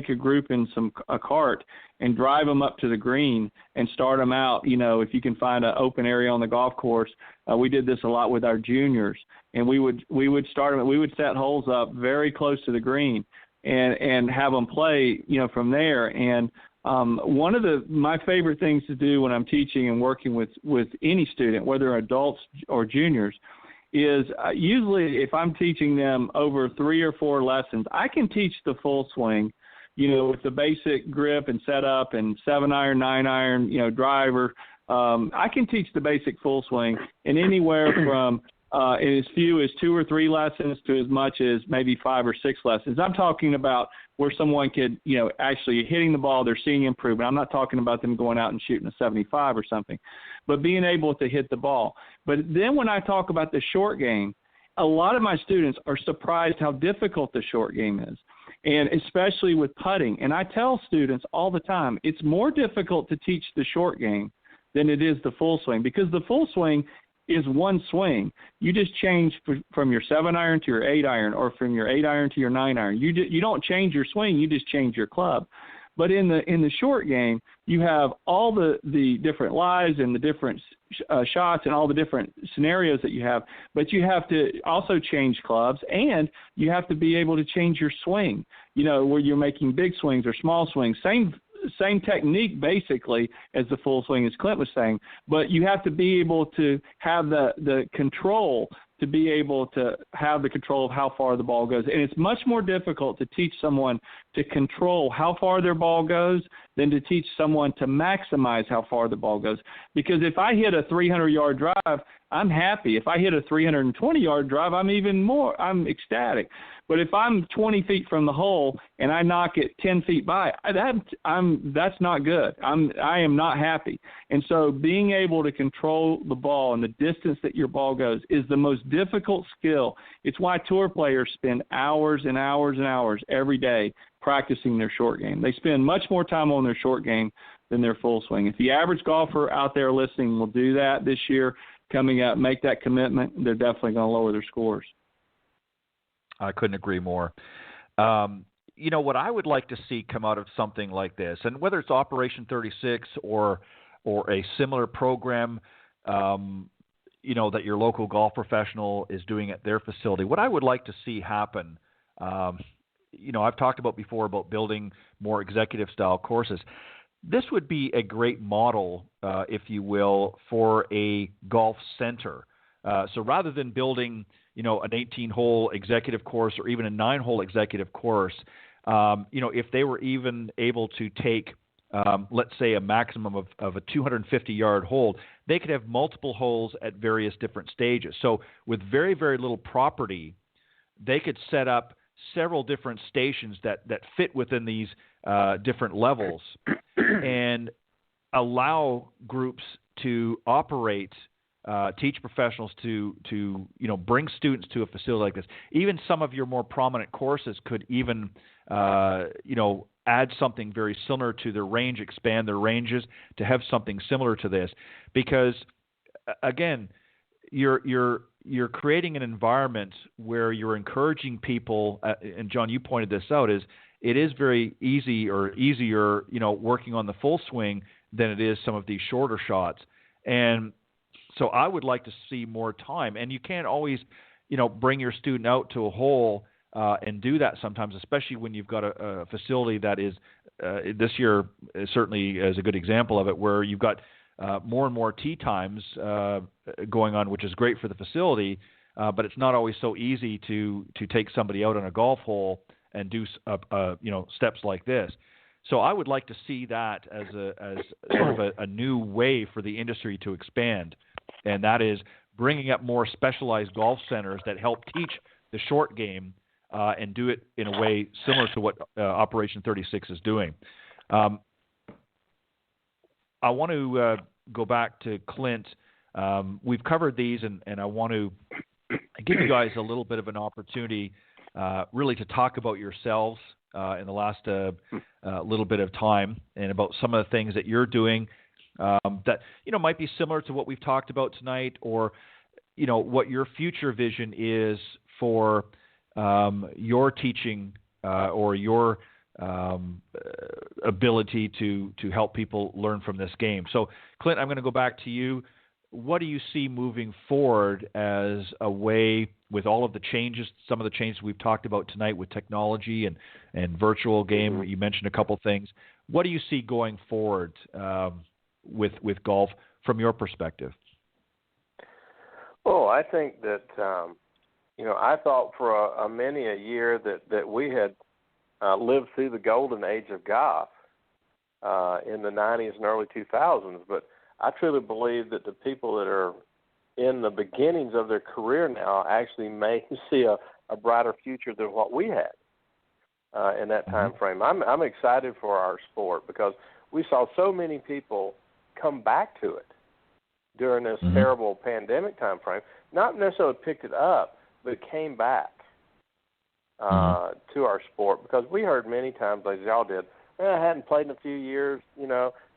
a group in a cart and drive them up to the green and start them out. If you can find an open area on the golf course, we did this a lot with our juniors, and we would start them. We would set holes up very close to the green and have them play, from there. And one of my favorite things to do when I'm teaching and working with any student, whether adults or juniors, is usually if I'm teaching them over 3 or 4 lessons, I can teach the full swing, with the basic grip and setup and 7-iron, 9-iron, driver. I can teach the basic full swing in anywhere from as few as 2 or 3 lessons to as much as maybe 5 or 6 lessons. I'm talking about where someone could, actually hitting the ball, they're seeing improvement. I'm not talking about them going out and shooting a 75 or something, but being able to hit the ball. But then when I talk about the short game, a lot of my students are surprised how difficult the short game is, and especially with putting. And I tell students all the time, it's more difficult to teach the short game than it is the full swing, because the full swing is one swing. You just change from your 7-iron to your 8-iron, or from your 8-iron to your 9-iron. You don't change your swing, you just change your club. But in the short game, you have all the different lies and the different shots and all the different scenarios that you have. But you have to also change clubs, and you have to be able to change your swing, where you're making big swings or small swings. Same technique basically as the full swing, as Clint was saying, but you have to be able to have the control, to be able to have the control of how far the ball goes. And it's much more difficult to teach someone to control how far their ball goes than to teach someone to maximize how far the ball goes. Because if I hit a 300-yard drive, I'm happy. If I hit a 320-yard drive, I'm ecstatic. But if I'm 20 feet from the hole and I knock it 10 feet by, that's not good. I am not happy. And so being able to control the ball and the distance that your ball goes is the most difficult skill. It's why tour players spend hours and hours and hours every day practicing their short game. They spend much more time on their short game than their full swing. If the average golfer out there listening will do that this year, coming up, make that commitment, they're definitely going to lower their scores. I couldn't agree more. What I would like to see come out of something like this, and whether it's Operation 36 or a similar program, that your local golf professional is doing at their facility, what I would like to see happen, I've talked about before about building more executive-style courses. This would be a great model, if you will, for a golf center. So rather than building, an 18-hole executive course or even a 9-hole executive course, if they were even able to take, let's say, a maximum of a 250-yard hold, they could have multiple holes at various different stages. So with very, very little property, they could set up several different stations that fit within these different levels and allow groups to operate, teach professionals to bring students to a facility like this. Even some of your more prominent courses could even add something very similar to their range, expand their ranges to have something similar to this, because again, you're creating an environment where you're encouraging people, and John, you pointed this out, is it is very easy or easier, working on the full swing than it is some of these shorter shots. And so I would like to see more time. And you can't always, bring your student out to a hole and do that sometimes, especially when you've got a facility that is, this year certainly is a good example of it, where you've got more and more tee times going on, which is great for the facility, but it's not always so easy to take somebody out on a golf hole and do steps like this. So I would like to see that as sort of a new way for the industry to expand, and that is bringing up more specialized golf centers that help teach the short game and do it in a way similar to what Operation 36 is doing. I want to go back to Clint. We've covered these, and I want to give you guys a little bit of an opportunity really to talk about yourselves in the last little bit of time, and about some of the things that you're doing that might be similar to what we've talked about tonight, or what your future vision is for your teaching or your ability to help people learn from this game. So, Clint, I'm going to go back to you. What do you see moving forward as a way, with all of the changes, some of the changes we've talked about tonight with technology and virtual game? You mentioned a couple things. What do you see going forward with golf from your perspective? Oh, I think that, I thought for many a year that we had lived through the golden age of golf in the 90s and early 2000s, but I truly believe that the people that are in the beginnings of their career now actually may see a brighter future than what we had in that time frame. I'm excited for our sport because we saw so many people come back to it during this terrible pandemic time frame. Not necessarily picked it up, but came back to our sport, because we heard many times, like y'all did, I hadn't played in a few years,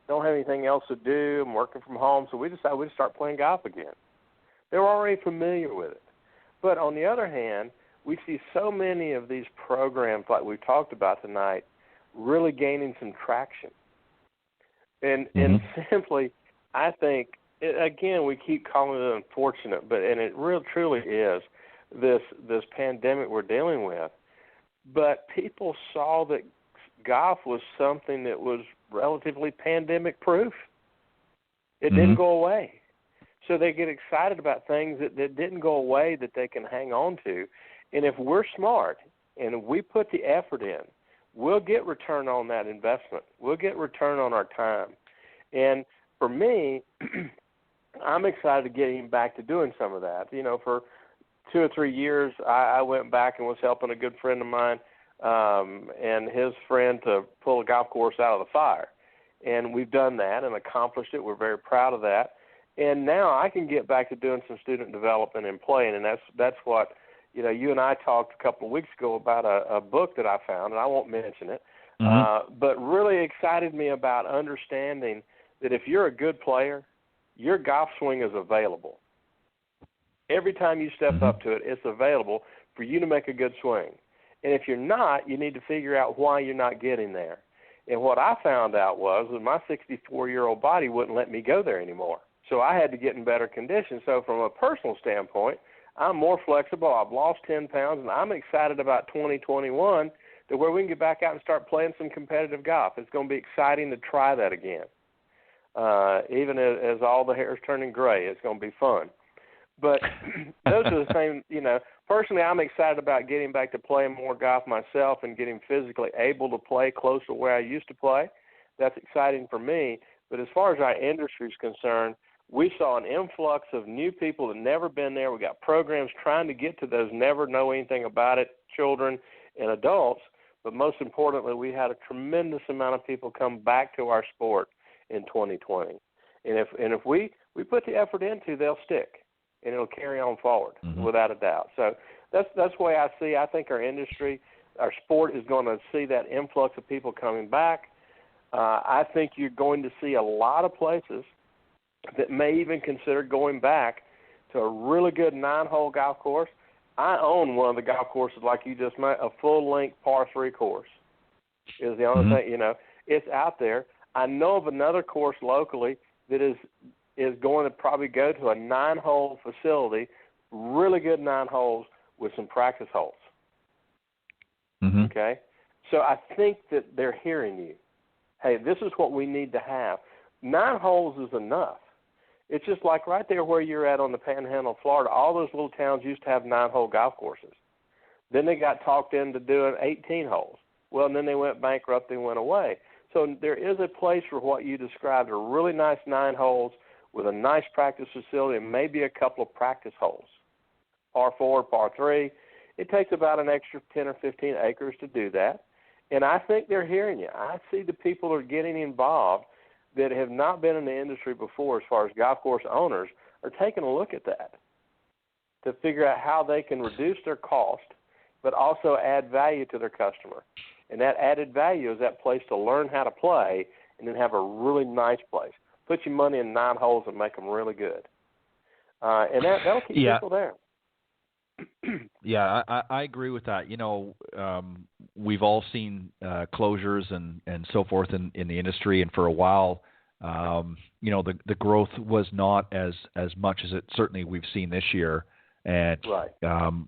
don't have anything else to do, I'm working from home, so we decided we'd start playing golf again. They were already familiar with it. But on the other hand, we see so many of these programs like we talked about tonight really gaining some traction. And simply, I think, again, we keep calling it unfortunate, and it really truly is this pandemic we're dealing with. But people saw that golf was something that was relatively pandemic-proof. It didn't go away. So they get excited about things that didn't go away that they can hang on to. And if we're smart and we put the effort in, we'll get return on that investment. We'll get return on our time. And for me, I'm excited to getting back to doing some of that. For 2 or 3 years, I went back and was helping a good friend of mine and his friend to pull a golf course out of the fire. And we've done that and accomplished it. We're very proud of that. And now I can get back to doing some student development and playing, and that's what, you and I talked a couple of weeks ago about a book that I found, and I won't mention it, but really excited me about understanding that if you're a good player, your golf swing is available. Every time you step up to it, it's available for you to make a good swing. And if you're not, you need to figure out why you're not getting there. And what I found out was that my 64-year-old body wouldn't let me go there anymore. So I had to get in better condition. So from a personal standpoint, I'm more flexible. I've lost 10 pounds, and I'm excited about 2021 to where we can get back out and start playing some competitive golf. It's going to be exciting to try that again. Even as all the hair is turning gray, it's going to be fun. But those are the same, personally I'm excited about getting back to playing more golf myself and getting physically able to play close to where I used to play. That's exciting for me. But as far as our industry is concerned, we saw an influx of new people that never been there. We got programs trying to get to those never know anything about it, children and adults. But most importantly, we had a tremendous amount of people come back to our sport in 2020. And if we put the effort into, they'll stick, and it'll carry on forward without a doubt. So that's the way I see. I think our industry, our sport is going to see that influx of people coming back. I think you're going to see a lot of places that may even consider going back to a really good 9-hole golf course. I own one of the golf courses, like you just mentioned, a full-length par 3 course is the only thing, it's out there. I know of another course locally that is going to probably go to a 9-hole facility, really good 9 holes with some practice holes. Okay? So I think that they're hearing you. Hey, this is what we need to have. 9 holes is enough. It's just like right there where you're at on the Panhandle of Florida, all those little towns used to have 9-hole golf courses. Then they got talked into doing 18 holes. Well, and then they went bankrupt and went away. So there is a place for what you described, a really nice 9 holes with a nice practice facility and maybe a couple of practice holes, par 4, par 3. It takes about an extra 10 or 15 acres to do that. And I think they're hearing you. I see the people are getting involved that have not been in the industry before as far as golf course owners are taking a look at that to figure out how they can reduce their cost but also add value to their customer. And that added value is that place to learn how to play and then have a really nice place. Put your money in 9 holes and make them really good. And that'll keep people there. Yeah, I agree with that. We've all seen closures and so forth in the industry, and for a while, the growth was not as much as it certainly we've seen this year. And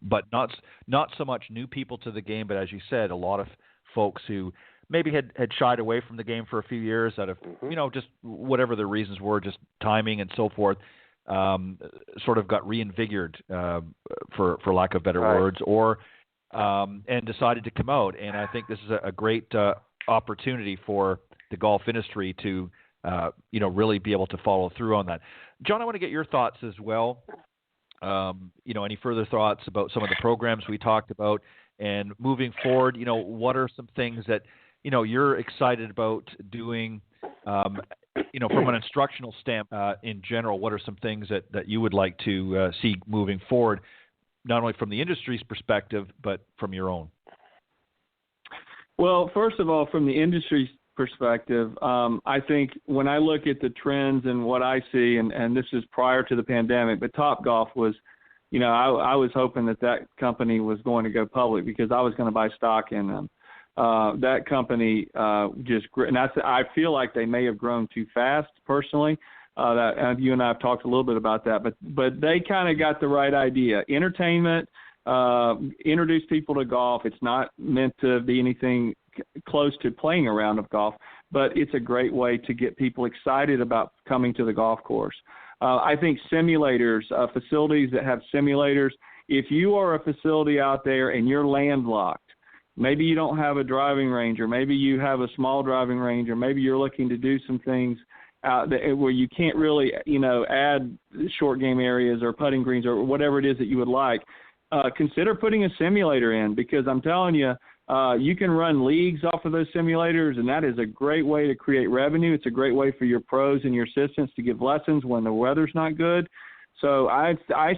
but not so much new people to the game, but as you said, a lot of folks who maybe had shied away from the game for a few years out of just whatever the reasons were, just timing and so forth. Sort of got reinvigorated, for lack of better words, or and decided to come out. And I think this is a great opportunity for the golf industry to really be able to follow through on that. John, I want to get your thoughts as well. Any further thoughts about some of the programs we talked about, and moving forward, what are some things that you're excited about doing? From an instructional standpoint in general, what are some things that you would like to see moving forward, not only from the industry's perspective, but from your own? Well, first of all, from the industry's perspective, I think when I look at the trends and what I see, and this is prior to the pandemic, but Topgolf was, I was hoping that company was going to go public because I was going to buy stock in them. That company just grew, and I feel like they may have grown too fast personally. That you and I have talked a little bit about that, but they kind of got the right idea. Entertainment, introduce people to golf. It's not meant to be anything close to playing a round of golf, but it's a great way to get people excited about coming to the golf course. I think simulators, facilities that have simulators. If you are a facility out there and you're landlocked, maybe you don't have a driving range, or maybe you have a small driving range, or maybe you're looking to do some things where you can't really, add short game areas or putting greens or whatever it is that you would like. Consider putting a simulator in, because I'm telling you, you can run leagues off of those simulators, and that is a great way to create revenue. It's a great way for your pros and your assistants to give lessons when the weather's not good. So I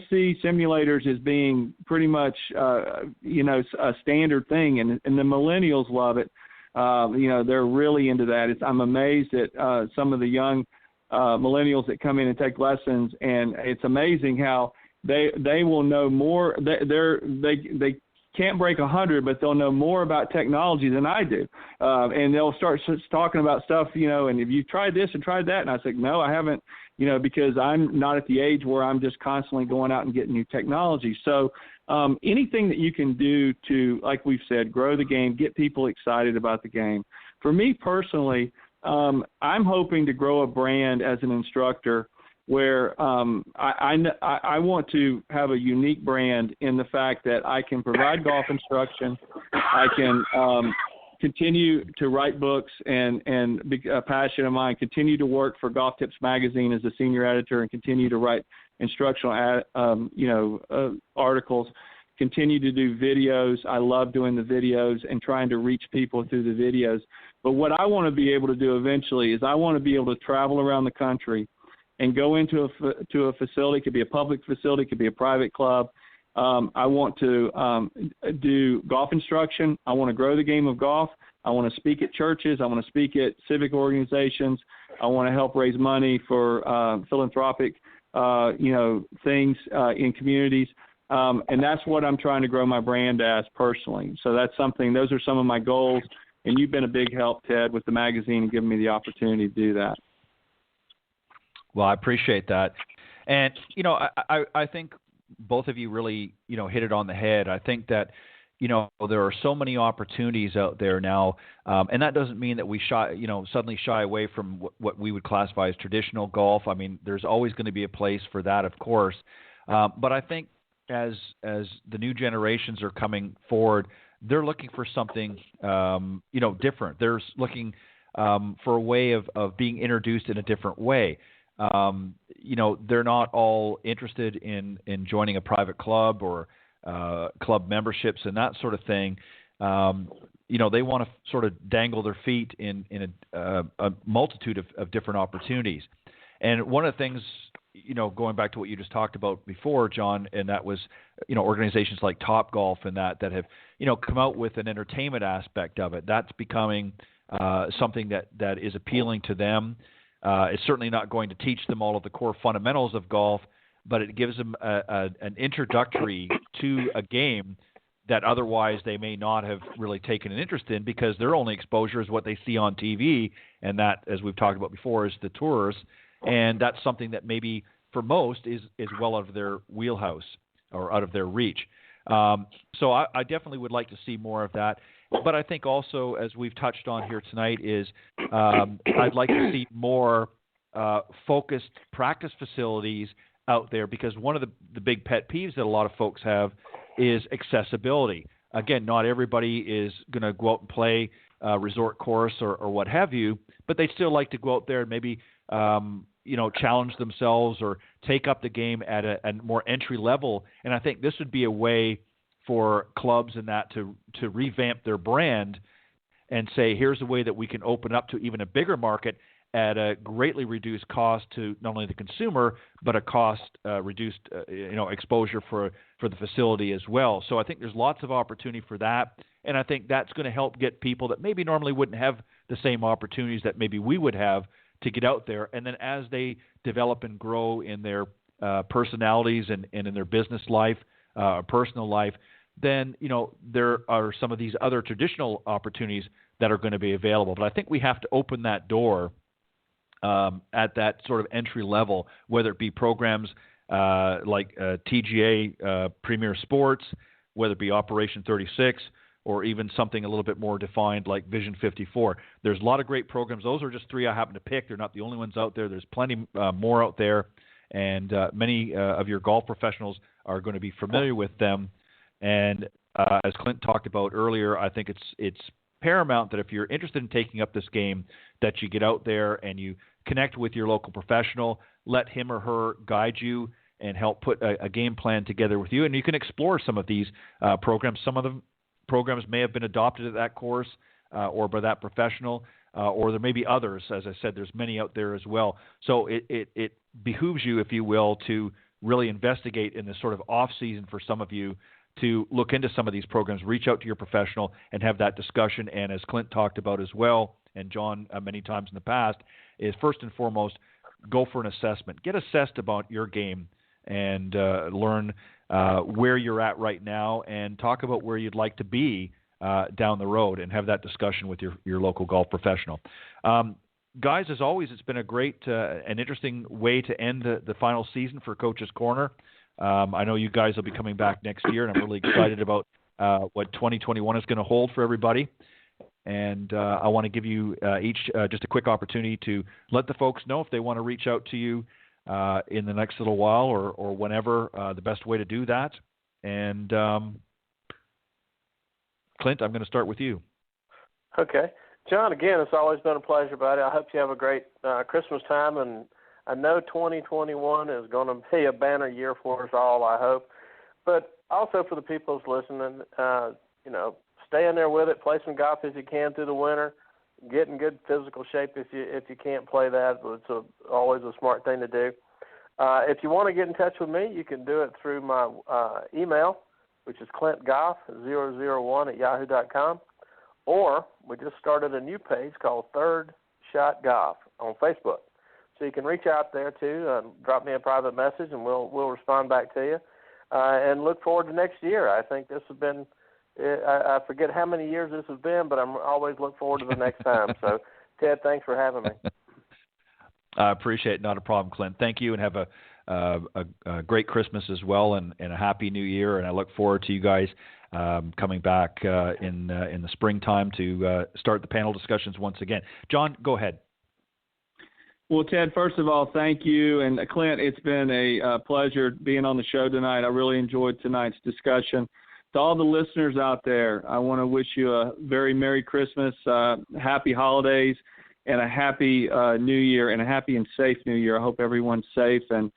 see simulators as being pretty much, a standard thing, and the millennials love it. They're really into that. I'm amazed at some of the young millennials that come in and take lessons, and it's amazing how they will know more. They can't break 100, but they'll know more about technology than I do. And they'll start talking about stuff, and have you tried this and tried that? And I said, no, I haven't, because I'm not at the age where I'm just constantly going out and getting new technology. So anything that you can do to, like we've said, grow the game, get people excited about the game. For me personally, I'm hoping to grow a brand as an instructor where I want to have a unique brand in the fact that I can provide golf instruction, I can continue to write books and be a passion of mine, continue to work for Golf Tips Magazine as a senior editor and continue to write instructional articles, continue to do videos. I love doing the videos and trying to reach people through the videos. But what I want to be able to do eventually is I want to be able to travel around the country and go into a facility. It could be a public facility, it could be a private club. I want to do golf instruction. I want to grow the game of golf. I want to speak at churches. I want to speak at civic organizations. I want to help raise money for philanthropic, things in communities. And that's what I'm trying to grow my brand as personally. So those are some of my goals. And you've been a big help, Ted, with the magazine and giving me the opportunity to do that. Well, I appreciate that. And, I think both of you really, hit it on the head. I think that, there are so many opportunities out there now. And that doesn't mean that we suddenly shy away from what we would classify as traditional golf. I mean, there's always going to be a place for that, of course. But I think as the new generations are coming forward, they're looking for something, different. They're looking for a way of being introduced in a different way. They're not all interested in joining a private club or club memberships and that sort of thing. They want to sort of dangle their feet in a multitude of different opportunities. And one of the things, going back to what you just talked about before, John, and that was, organizations like Topgolf and that have, come out with an entertainment aspect of it. That's becoming something that is appealing to them. It's certainly not going to teach them all of the core fundamentals of golf, but it gives them an introductory to a game that otherwise they may not have really taken an interest in because their only exposure is what they see on TV, and that, as we've talked about before, is the tours. And that's something that maybe for most is well out of their wheelhouse or out of their reach. So I definitely would like to see more of that. But I think also, as we've touched on here tonight, is I'd like to see more focused practice facilities out there, because one of the big pet peeves that a lot of folks have is accessibility. Again, not everybody is going to go out and play a resort course or what have you, but they still like to go out there and maybe challenge themselves or take up the game at a more entry level. And I think this would be a way for clubs and that to revamp their brand and say, here's a way that we can open up to even a bigger market at a greatly reduced cost to not only the consumer, but a cost reduced exposure for the facility as well. So I think there's lots of opportunity for that. And I think that's going to help get people that maybe normally wouldn't have the same opportunities that maybe we would have to get out there. And then as they develop and grow in their personalities and in their business life, personal life, then, there are some of these other traditional opportunities that are going to be available. But I think we have to open that door at that sort of entry level, whether it be programs like TGA Premier Sports, whether it be Operation 36, or even something a little bit more defined like Vision 54. There's a lot of great programs. Those are just three I happen to pick. They're not the only ones out there. There's plenty more out there, and many of your golf professionals are going to be familiar with them. And as Clint talked about earlier, I think it's paramount that if you're interested in taking up this game, that you get out there and you connect with your local professional, let him or her guide you and help put a game plan together with you. And you can explore some of these programs. Some of the programs may have been adopted at that course or by that professional, or there may be others. As I said, there's many out there as well. So it behooves you, if you will, to really investigate in this sort of off-season for some of you to look into some of these programs, reach out to your professional and have that discussion. And as Clint talked about as well, and John many times in the past, is first and foremost, go for an assessment. Get assessed about your game and learn where you're at right now and talk about where you'd like to be down the road and have that discussion with your local golf professional. Guys, as always, it's been a great and interesting way to end the final season for Coach's Corner. I know you guys will be coming back next year, and I'm really excited about what 2021 is going to hold for everybody. And I want to give you each just a quick opportunity to let the folks know if they want to reach out to you in the next little while or whenever, the best way to do that. And Clint, I'm going to start with you. Okay. John, again, it's always been a pleasure, buddy. I hope you have a great Christmas time, and I know 2021 is going to be a banner year for us all, I hope. But also for the people who's listening, stay in there with it, play some golf if you can through the winter, get in good physical shape if you can't play that. It's always a smart thing to do. If you want to get in touch with me, you can do it through my email, which is clintgoff001@yahoo.com. Or we just started a new page called Third Shot Golf on Facebook. So you can reach out there too and drop me a private message, and we'll respond back to you. And look forward to next year. I think this has been, I forget how many years this has been, but I'm always look forward to the next time. So, Ted, thanks for having me. I appreciate it. Not a problem, Clint. Thank you, and have a great Christmas as well, and a happy New Year. And I look forward to you guys coming back in the springtime to start the panel discussions once again. John, go ahead. Well, Ted, first of all, thank you. And Clint, it's been a pleasure being on the show tonight. I really enjoyed tonight's discussion. To all the listeners out there, I want to wish you a very Merry Christmas, happy holidays, and a happy New Year, and a happy and safe New Year. I hope everyone's safe, and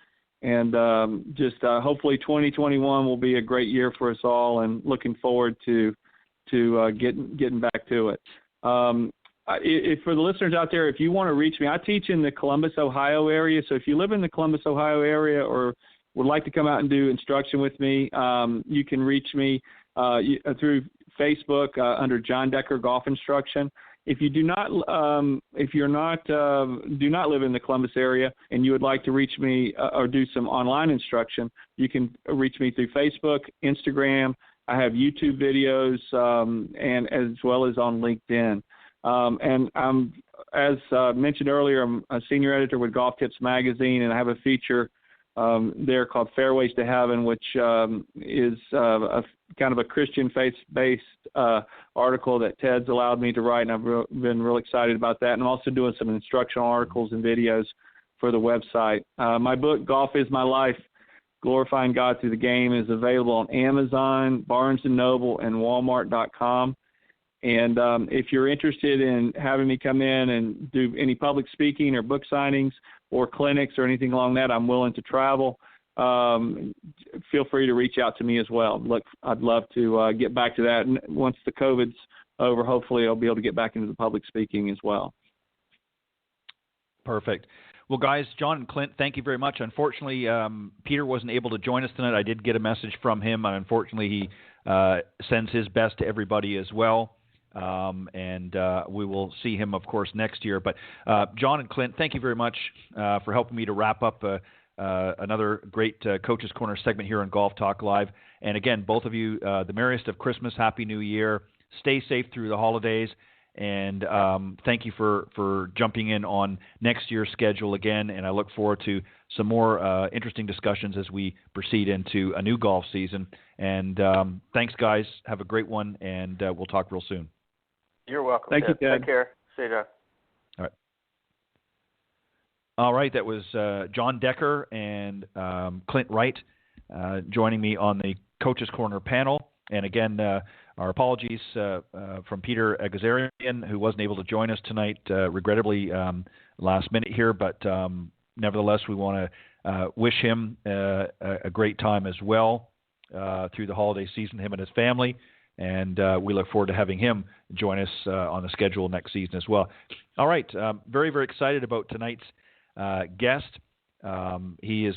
just hopefully 2021 will be a great year for us all, and looking forward to getting back to it. If for the listeners out there, if you want to reach me, I teach in the Columbus, Ohio area. So if you live in the Columbus, Ohio area, or would like to come out and do instruction with me, you can reach me through Facebook under John Decker Golf Instruction. If you do not live in the Columbus area and you would like to reach me or do some online instruction, you can reach me through Facebook, Instagram. I have YouTube videos, and as well as on LinkedIn. And I'm, as mentioned earlier, I'm a senior editor with Golf Tips Magazine, and I have a feature there called Fairways to Heaven, which is a kind of a Christian faith-based article that Ted's allowed me to write, and I've been real excited about that. And I'm also doing some instructional articles and videos for the website. My book, Golf is My Life, Glorifying God Through the Game, is available on Amazon, Barnes & Noble, and Walmart.com. And if you're interested in having me come in and do any public speaking or book signings or clinics or anything along that, I'm willing to travel. Feel free to reach out to me as well. Look, I'd love to get back to that. And once the COVID's over, hopefully I'll be able to get back into the public speaking as well. Perfect. Well, guys, John and Clint, thank you very much. Unfortunately, Peter wasn't able to join us tonight. I did get a message from him, and unfortunately he sends his best to everybody as well. And we will see him, of course, next year. But John and Clint, thank you very much for helping me to wrap up another great Coach's Corner segment here on Golf Talk Live. And again, both of you, the merriest of Christmas, Happy New Year. Stay safe through the holidays. And thank you for jumping in on next year's schedule again. And I look forward to some more interesting discussions as we proceed into a new golf season. And thanks, guys. Have a great one, and we'll talk real soon. You're welcome. Thank you, Ted. Take care. See you, John. All right. That was John Decker and Clint Wright joining me on the Coach's Corner panel. And again, our apologies from Peter Agazarian, who wasn't able to join us tonight, regrettably last minute here. But nevertheless, we want to wish him a great time as well through the holiday season, him and his family. And we look forward to having him join us on the schedule next season as well. All right. Very, very excited about tonight's guest. He has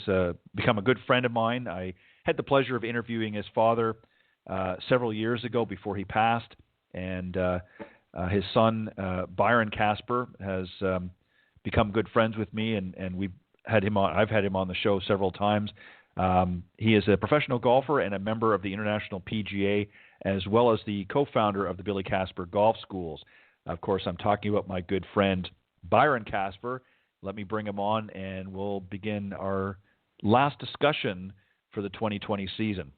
become a good friend of mine. I had the pleasure of interviewing his father several years ago before he passed. And his son, Byron Casper, has become good friends with me. And we've had him on. I've had him on the show several times. He is a professional golfer and a member of the International PGA, as well as the co-founder of the Billy Casper Golf Schools. Of course, I'm talking about my good friend Byron Casper. Let me bring him on, and we'll begin our last discussion for the 2020 season.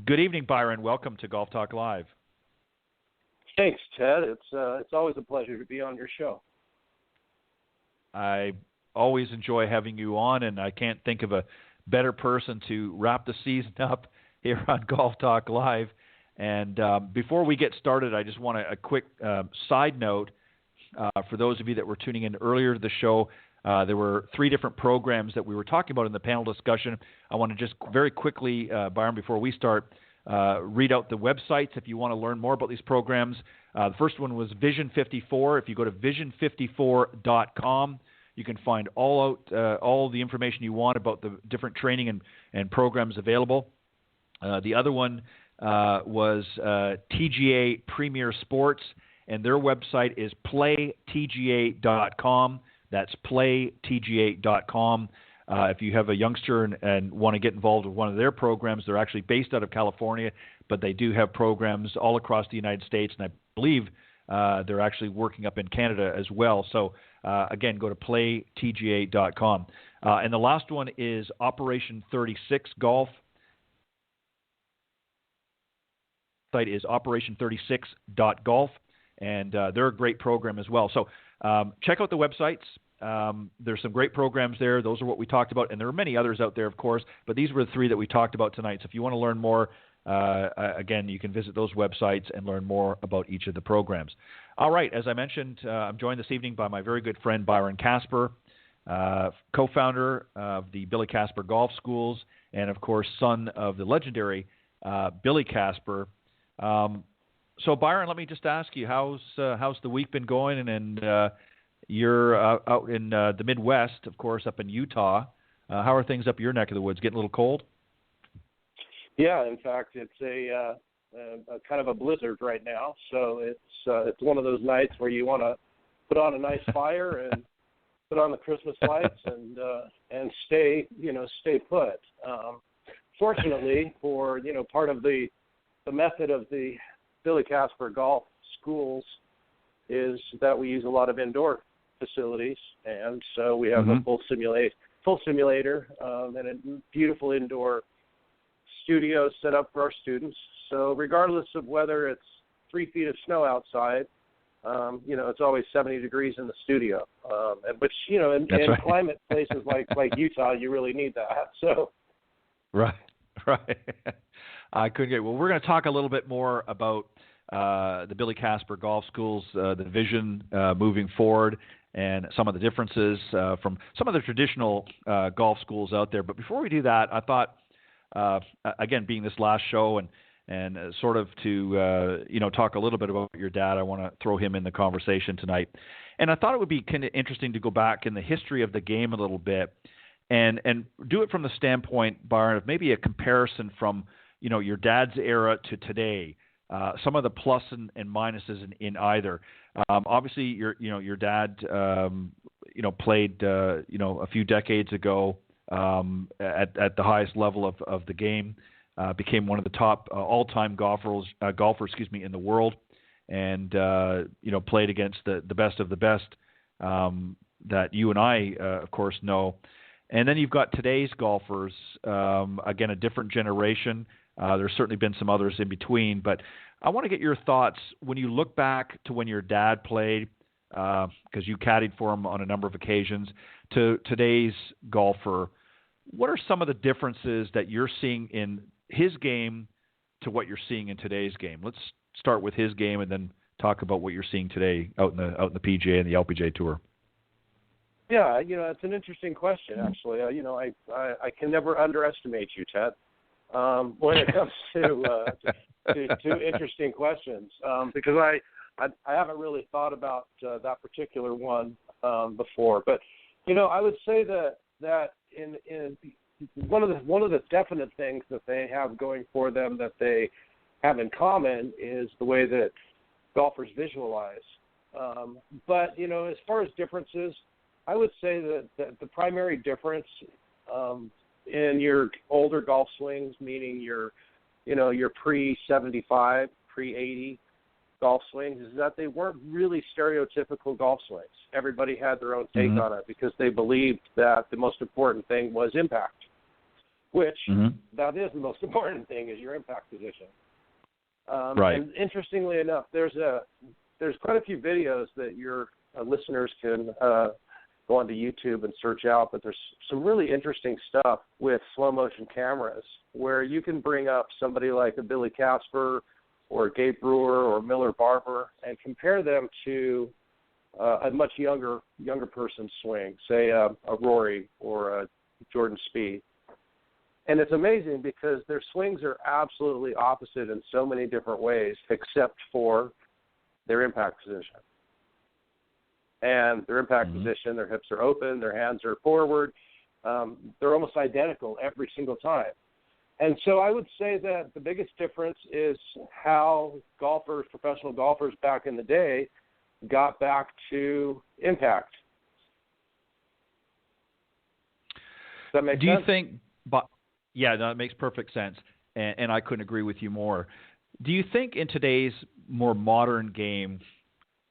Good evening, Byron. Welcome to Golf Talk Live. Thanks, Ted. It's always a pleasure to be on your show. I always enjoy having you on, and I can't think of a better person to wrap the season up here on Golf Talk Live. And before we get started, I just want a quick side note for those of you that were tuning in earlier to the show. There were 3 different programs that we were talking about in the panel discussion. I want to just very quickly, Byron, before we start, read out the websites if you want to learn more about these programs. The first one was Vision 54. If you go to vision54.com, you can find all the information you want about the different training and programs available. The other one was TGA Premier Sports, and their website is playtga.com. That's playtga.com. If you have a youngster and want to get involved with one of their programs, they're actually based out of California, but they do have programs all across the United States, and I believe they're actually working up in Canada as well. So, again, go to playtga.com. And the last one is Operation 36 Golf. The site is operation36.golf, and they're a great program as well. So check out the websites. There's some great programs there. Those are what we talked about, and there are many others out there, of course, but these were the 3 that we talked about tonight. So if you want to learn more, again, you can visit those websites and learn more about each of the programs. All right, as I mentioned, I'm joined this evening by my very good friend Byron Casper, co-founder of the Billy Casper Golf Schools, and, of course, son of the legendary Billy Casper. So, Byron, let me just ask you, how's the week been going? And you're out in the Midwest, of course, up in Utah. How are things up your neck of the woods? Getting a little cold? Yeah, in fact, it's a kind of a blizzard right now. So it's one of those nights where you want to put on a nice fire and put on the Christmas lights and stay put. Fortunately, for part of the method of the Billy Casper Golf Schools is that we use a lot of indoor facilities, and so we have a full simulator and a beautiful indoor studio set up for our students. So regardless of whether it's 3 feet of snow outside, it's always 70 degrees in the studio, and which in right. climate places like Utah, you really need that. So right. I couldn't get. Well, we're going to talk a little bit more about the Billy Casper Golf Schools, the vision moving forward, and some of the differences from some of the traditional golf schools out there. But before we do that, I thought, again, being this last show and sort of to talk a little bit about your dad, I want to throw him in the conversation tonight. And I thought it would be kind of interesting to go back in the history of the game a little bit and do it from the standpoint, Byron, of maybe a comparison from your dad's era to today. Some of the plus and minuses in either. Obviously, your dad, played, a few decades ago at the highest level of the game, became one of the top all-time golfers, in the world, and played against the best of the best that you and I, of course, know. And then you've got today's golfers, again, a different generation. There's certainly been some others in between, but I want to get your thoughts when you look back to when your dad played, because you caddied for him on a number of occasions, to today's golfer. What are some of the differences that you're seeing in his game to what you're seeing in today's game? Let's start with his game and then talk about what you're seeing today out in the PGA and the LPGA Tour. Yeah, it's an interesting question, actually. I can never underestimate you, Ted, when it comes to interesting questions, because I haven't really thought about that particular one before. But I would say that in one of the definite things that they have going for them that they have in common is the way that golfers visualize. But as far as differences, I would say that the primary difference in your older golf swings, meaning your pre-75, pre-80 golf swings, is that they weren't really stereotypical golf swings. Everybody had their own take on it because they believed that the most important thing was impact, which that is the most important thing, is your impact position. Right. And interestingly enough, there's quite a few videos that your listeners can go onto YouTube and search out, but there's some really interesting stuff with slow motion cameras where you can bring up somebody like a Billy Casper or Gabe Brewer or Miller Barber and compare them to a much younger person's swing, say a Rory or a Jordan Spieth. And it's amazing because their swings are absolutely opposite in so many different ways, except for their impact position. And their impact position, their hips are open, their hands are forward. They're almost identical every single time. And so I would say that the biggest difference is how professional golfers back in the day, got back to impact. Does that make sense? Do you think – yeah, no, it makes perfect sense, and I couldn't agree with you more. Do you think in today's more modern game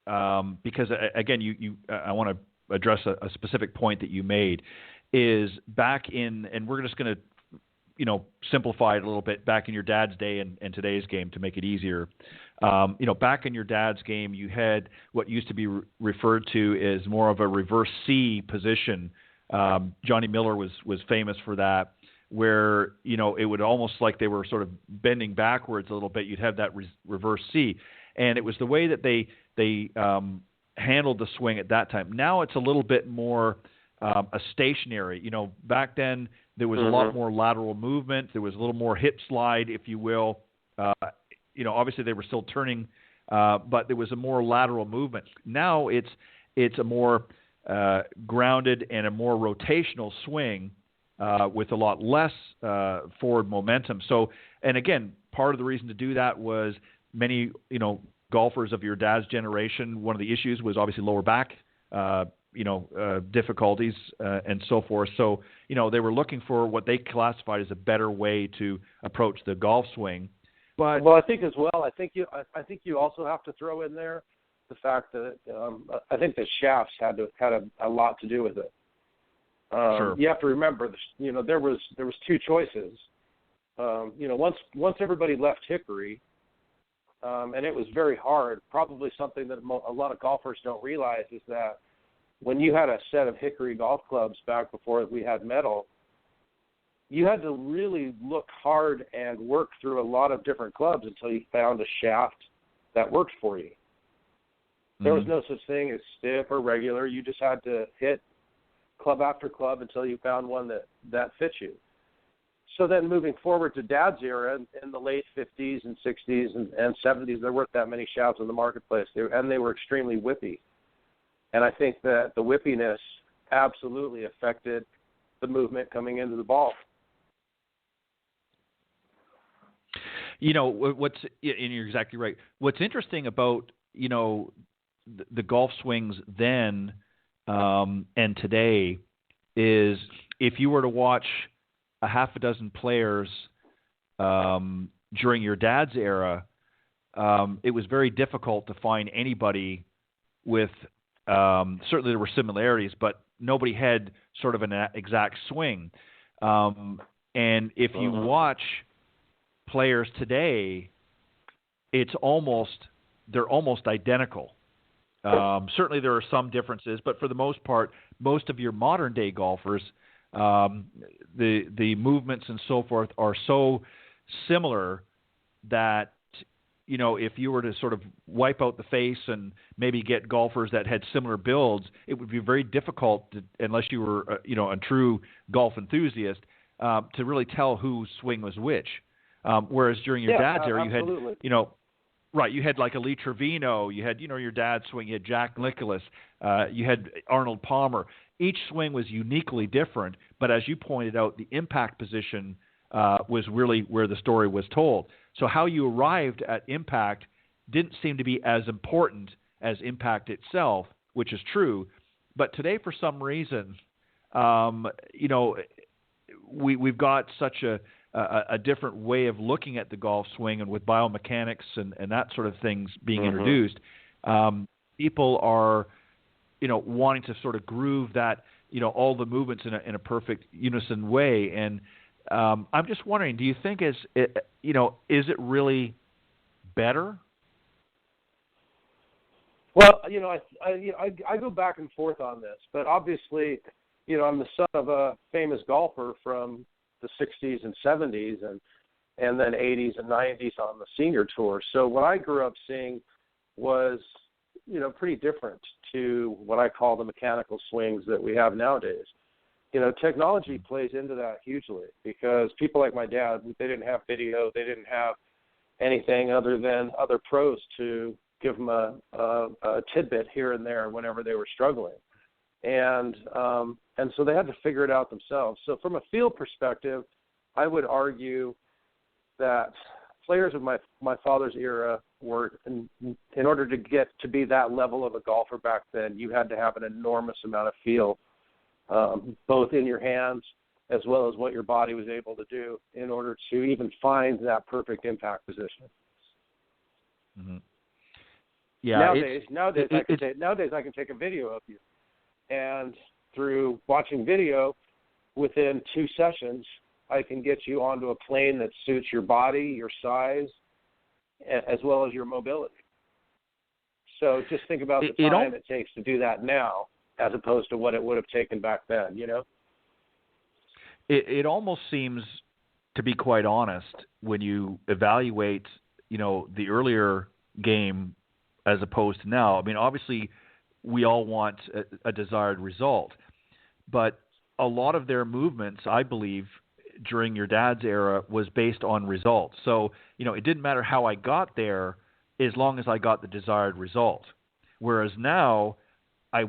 because, again, I want to address a specific point that you made, is back in – and we're just going to simplify it a little bit, back in your dad's day and today's game to make it easier. Back in your dad's game, you had what used to be referred to as more of a reverse C position. Johnny Miller was famous for that, where, it would almost like they were sort of bending backwards a little bit. You'd have that reverse C. And it was the way that they handled the swing at that time. Now it's a little bit more a stationary. Back then there was a lot more lateral movement. There was a little more hip slide, if you will. Obviously they were still turning, but there was a more lateral movement. Now it's a more grounded and a more rotational swing with a lot less forward momentum. So, and again, part of the reason to do that was many, golfers of your dad's generation, one of the issues was obviously lower back, difficulties and so forth. So, they were looking for what they classified as a better way to approach the golf swing. But I think you also have to throw in there the fact that I think the shafts had a lot to do with it. Sure. You have to remember, there was two choices. Once everybody left Hickory, and it was very hard. Probably something that a lot of golfers don't realize is that when you had a set of Hickory golf clubs back before we had metal, you had to really look hard and work through a lot of different clubs until you found a shaft that worked for you. There was no such thing as stiff or regular. You just had to hit club after club until you found one that fit you. So then moving forward to Dad's era in the late 50s and 60s and 70s, there weren't that many shafts in the marketplace, they were extremely whippy. And I think that the whippiness absolutely affected the movement coming into the ball. And you're exactly right. What's interesting about, the golf swings then and today is if you were to watch a half a dozen players during your dad's era, it was very difficult to find anybody with certainly there were similarities, but nobody had sort of an exact swing. And if you watch players today, they're almost identical. Certainly there are some differences, but for the most part, most of your modern day golfers, the movements and so forth are so similar that, if you were to sort of wipe out the face and maybe get golfers that had similar builds, it would be very difficult unless you were, a true golf enthusiast, to really tell whose swing was which. Whereas during your dad's era, absolutely. you had, right, you had like a Lee Trevino, you had, your dad's swing, you had Jack Nicklaus, you had Arnold Palmer. Each swing was uniquely different, but as you pointed out, the impact position was really where the story was told. So how you arrived at impact didn't seem to be as important as impact itself, which is true. But today, for some reason, we've got such a different way of looking at the golf swing, and with biomechanics and that sort of things being introduced, people are, wanting to sort of groove that, all the movements in a perfect unison way. And I'm just wondering, do you think is it really better? Well, I go back and forth on this, but obviously, I'm the son of a famous golfer from the 60s and 70s and then 80s and 90s on the senior tour. So what I grew up seeing was, pretty different to what I call the mechanical swings that we have nowadays. Technology plays into that hugely, because people like my dad, they didn't have video, they didn't have anything other than other pros to give them a tidbit here and there whenever they were struggling. And so they had to figure it out themselves. So from a field perspective, I would argue that players of my father's era were, in order to get to be that level of a golfer back then, you had to have an enormous amount of feel, both in your hands as well as what your body was able to do in order to even find that perfect impact position. Mm-hmm. Yeah. Nowadays I can take a video of you, and through watching video, within 2 sessions, I can get you onto a plane that suits your body, your size, as well as your mobility. So just think about the time it takes to do that now, as opposed to what it would have taken back then, It almost seems, to be quite honest, when you evaluate, the earlier game as opposed to now. I mean, obviously, we all want a desired result, but a lot of their movements, I believe, during your dad's era was based on results. So, it didn't matter how I got there as long as I got the desired result. Whereas now, I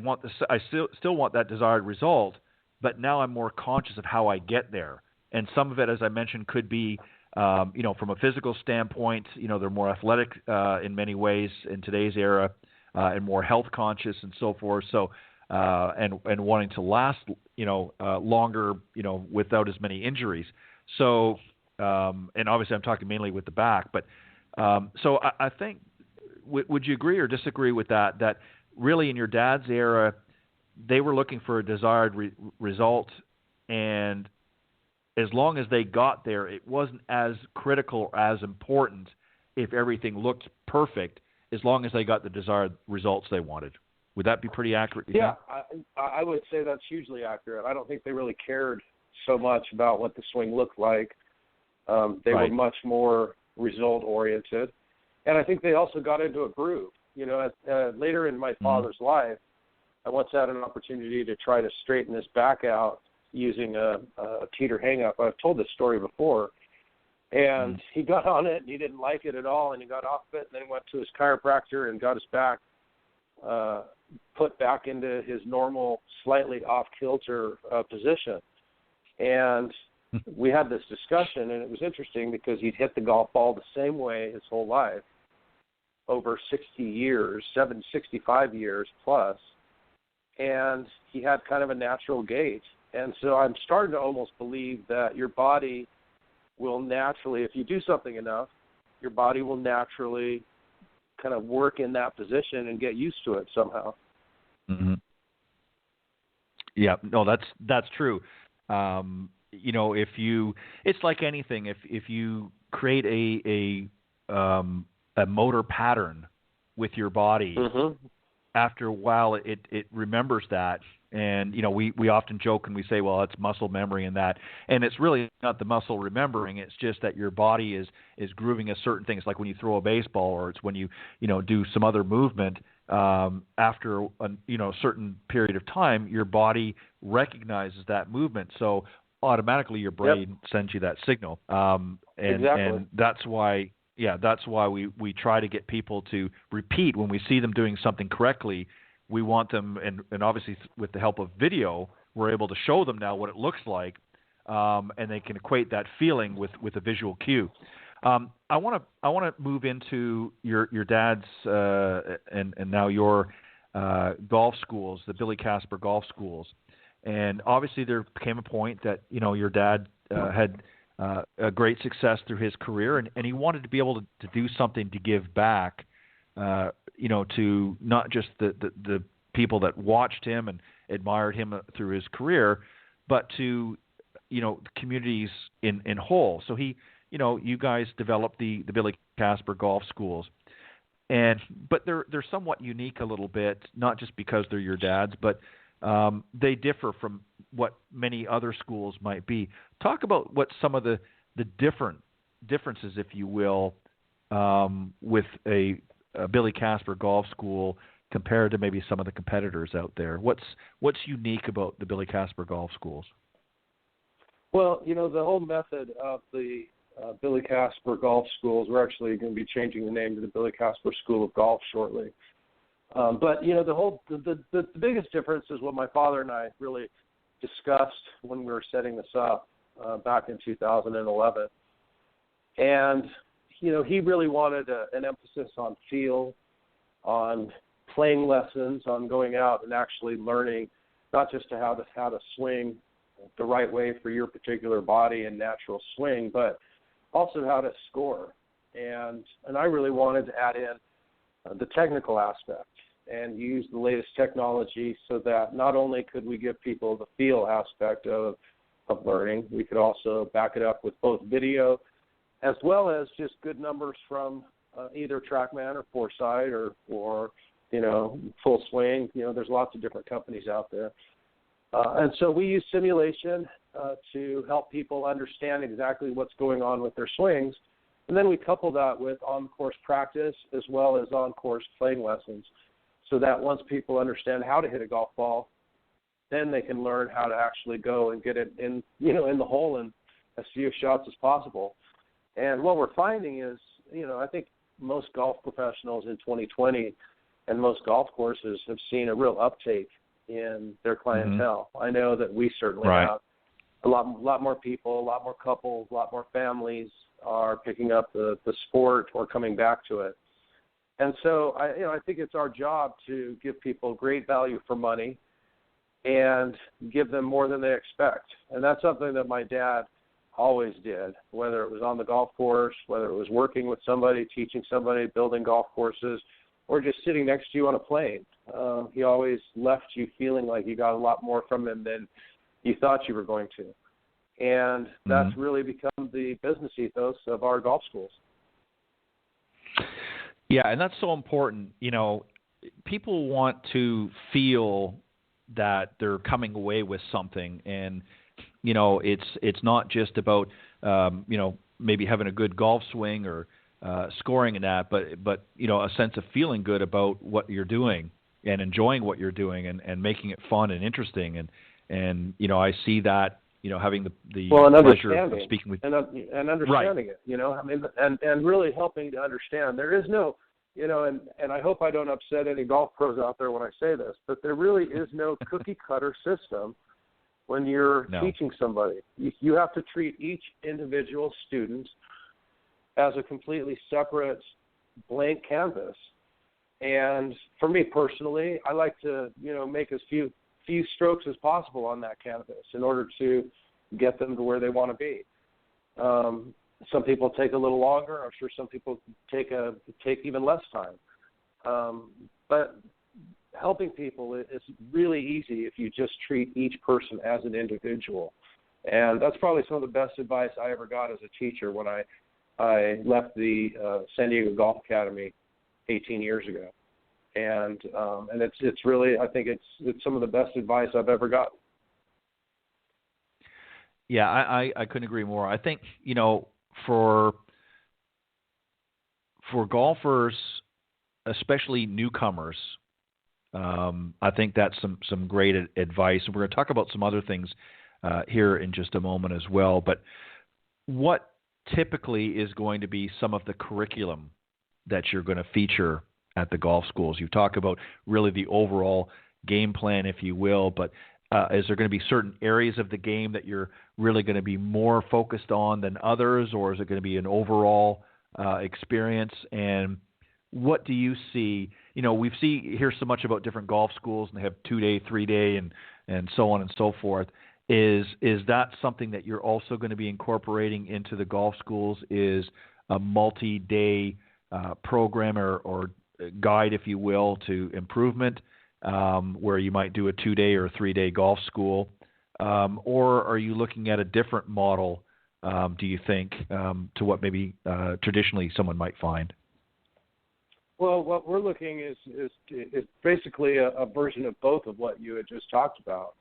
still want that desired result, but now I'm more conscious of how I get there. And some of it, as I mentioned, could be, from a physical standpoint, they're more athletic in many ways in today's era, and more health conscious and so forth. So, and wanting to last, longer, without as many injuries. So, and obviously I'm talking mainly with the back, but so I think, would you agree or disagree with that? That really in your dad's era, they were looking for a desired result, and as long as they got there, it wasn't as critical or as important if everything looked perfect, as long as they got the desired results they wanted. Would that be pretty accurate? Yeah, I would say that's hugely accurate. I don't think they really cared so much about what the swing looked like. They were much more result-oriented. And I think they also got into a groove. Later in my father's life, I once had an opportunity to try to straighten his back out using a teeter hang-up. I've told this story before. And he got on it, and he didn't like it at all, and he got off of it, and then he went to his chiropractor and got his back put back into his normal, slightly off-kilter position. And we had this discussion, and it was interesting because he'd hit the golf ball the same way his whole life, over 60 years, 65 years plus, and he had kind of a natural gait. And so I'm starting to almost believe that your body will naturally, if you do something enough, your body will naturally kind of work in that position and get used to it somehow. Mm-hmm. Yeah, no, that's true. If you, it's like anything. If you create a motor pattern with your body, after a while it remembers that. And, we often joke and we say, well, it's muscle memory and that. And it's really not the muscle remembering. It's just that your body is grooving a certain thing. It's like when you throw a baseball, or it's when you, do some other movement. After a certain period of time, your body recognizes that movement. So automatically your brain sends you that signal. And that's why we try to get people to repeat when we see them doing something correctly. We want them, and obviously with the help of video, we're able to show them now what it looks like, and they can equate that feeling with a visual cue. I want to move into your dad's and now your golf schools, the Billy Casper golf schools, and obviously there came a point that your dad had a great success through his career, and he wanted to be able to do something to give back, to not just the people that watched him and admired him through his career, but to the communities in whole. So you guys developed the Billy Casper golf schools, but they're somewhat unique a little bit, not just because they're your dad's, but they differ from what many other schools might be. Talk about what some of the differences, if you will, with a Billy Casper golf school compared to maybe some of the competitors out there. What's unique about the Billy Casper golf schools? Well, the whole method of the Billy Casper golf schools, we're actually going to be changing the name to the Billy Casper School of Golf shortly. But the biggest difference is what my father and I really discussed when we were setting this up back in 2011. And he really wanted an emphasis on feel, on playing lessons, on going out and actually learning not just how to swing the right way for your particular body and natural swing, but also how to score. And I really wanted to add in the technical aspect and use the latest technology so that not only could we give people the feel aspect of learning, we could also back it up with both video as well as just good numbers from either TrackMan or Foresight or Full Swing. There's lots of different companies out there. And so we use simulation to help people understand exactly what's going on with their swings. And then we couple that with on-course practice as well as on-course playing lessons so that once people understand how to hit a golf ball, then they can learn how to actually go and get it in the hole in as few shots as possible. And what we're finding is, I think most golf professionals in 2020 and most golf courses have seen a real uptake in their clientele. Mm-hmm. I know that we certainly have. A lot more people, a lot more couples, a lot more families are picking up the sport or coming back to it. And so I think it's our job to give people great value for money and give them more than they expect. And that's something that my dad always did, whether it was on the golf course, whether it was working with somebody, teaching somebody, building golf courses, or just sitting next to you on a plane. He always left you feeling like you got a lot more from him than you thought you were going to. And that's really become the business ethos of our golf schools. Yeah, and that's so important. People want to feel that they're coming away with something, and it's not just about maybe having a good golf swing or scoring in that, but a sense of feeling good about what you're doing and enjoying what you're doing and making it fun and interesting. And I see that having the pleasure of speaking with and understanding it, and really helping to understand. There is no, and I hope I don't upset any golf pros out there when I say this, but there really is no cookie cutter system when you're teaching somebody. You have to treat each individual student as a completely separate blank canvas. And for me personally, I like to, make as few strokes as possible on that canvas in order to get them to where they want to be. Some people take a little longer. I'm sure some people take even less time. But helping people is really easy if you just treat each person as an individual. And that's probably some of the best advice I ever got as a teacher when I left the San Diego Golf Academy 18 years ago. And it's really, I think it's some of the best advice I've ever gotten. Yeah, I couldn't agree more. I think, for golfers, especially newcomers, I think that's some great advice. And we're going to talk about some other things here in just a moment as well. But what typically is going to be some of the curriculum that you're going to feature at the golf schools? You talk about really the overall game plan, if you will, but is there going to be certain areas of the game that you're really going to be more focused on than others, or is it going to be an overall experience? And what do you see? We hear so much about different golf schools, and they have 2-day, 3-day, and so on and so forth. Is that something that you're also going to be incorporating into the golf schools? Is a multi-day program or guide, if you will, to improvement, where you might do a 2-day or 3-day golf school, or are you looking at a different model? Do you think to what maybe traditionally someone might find? Well, what we're looking is basically a version of both of what you had just talked about.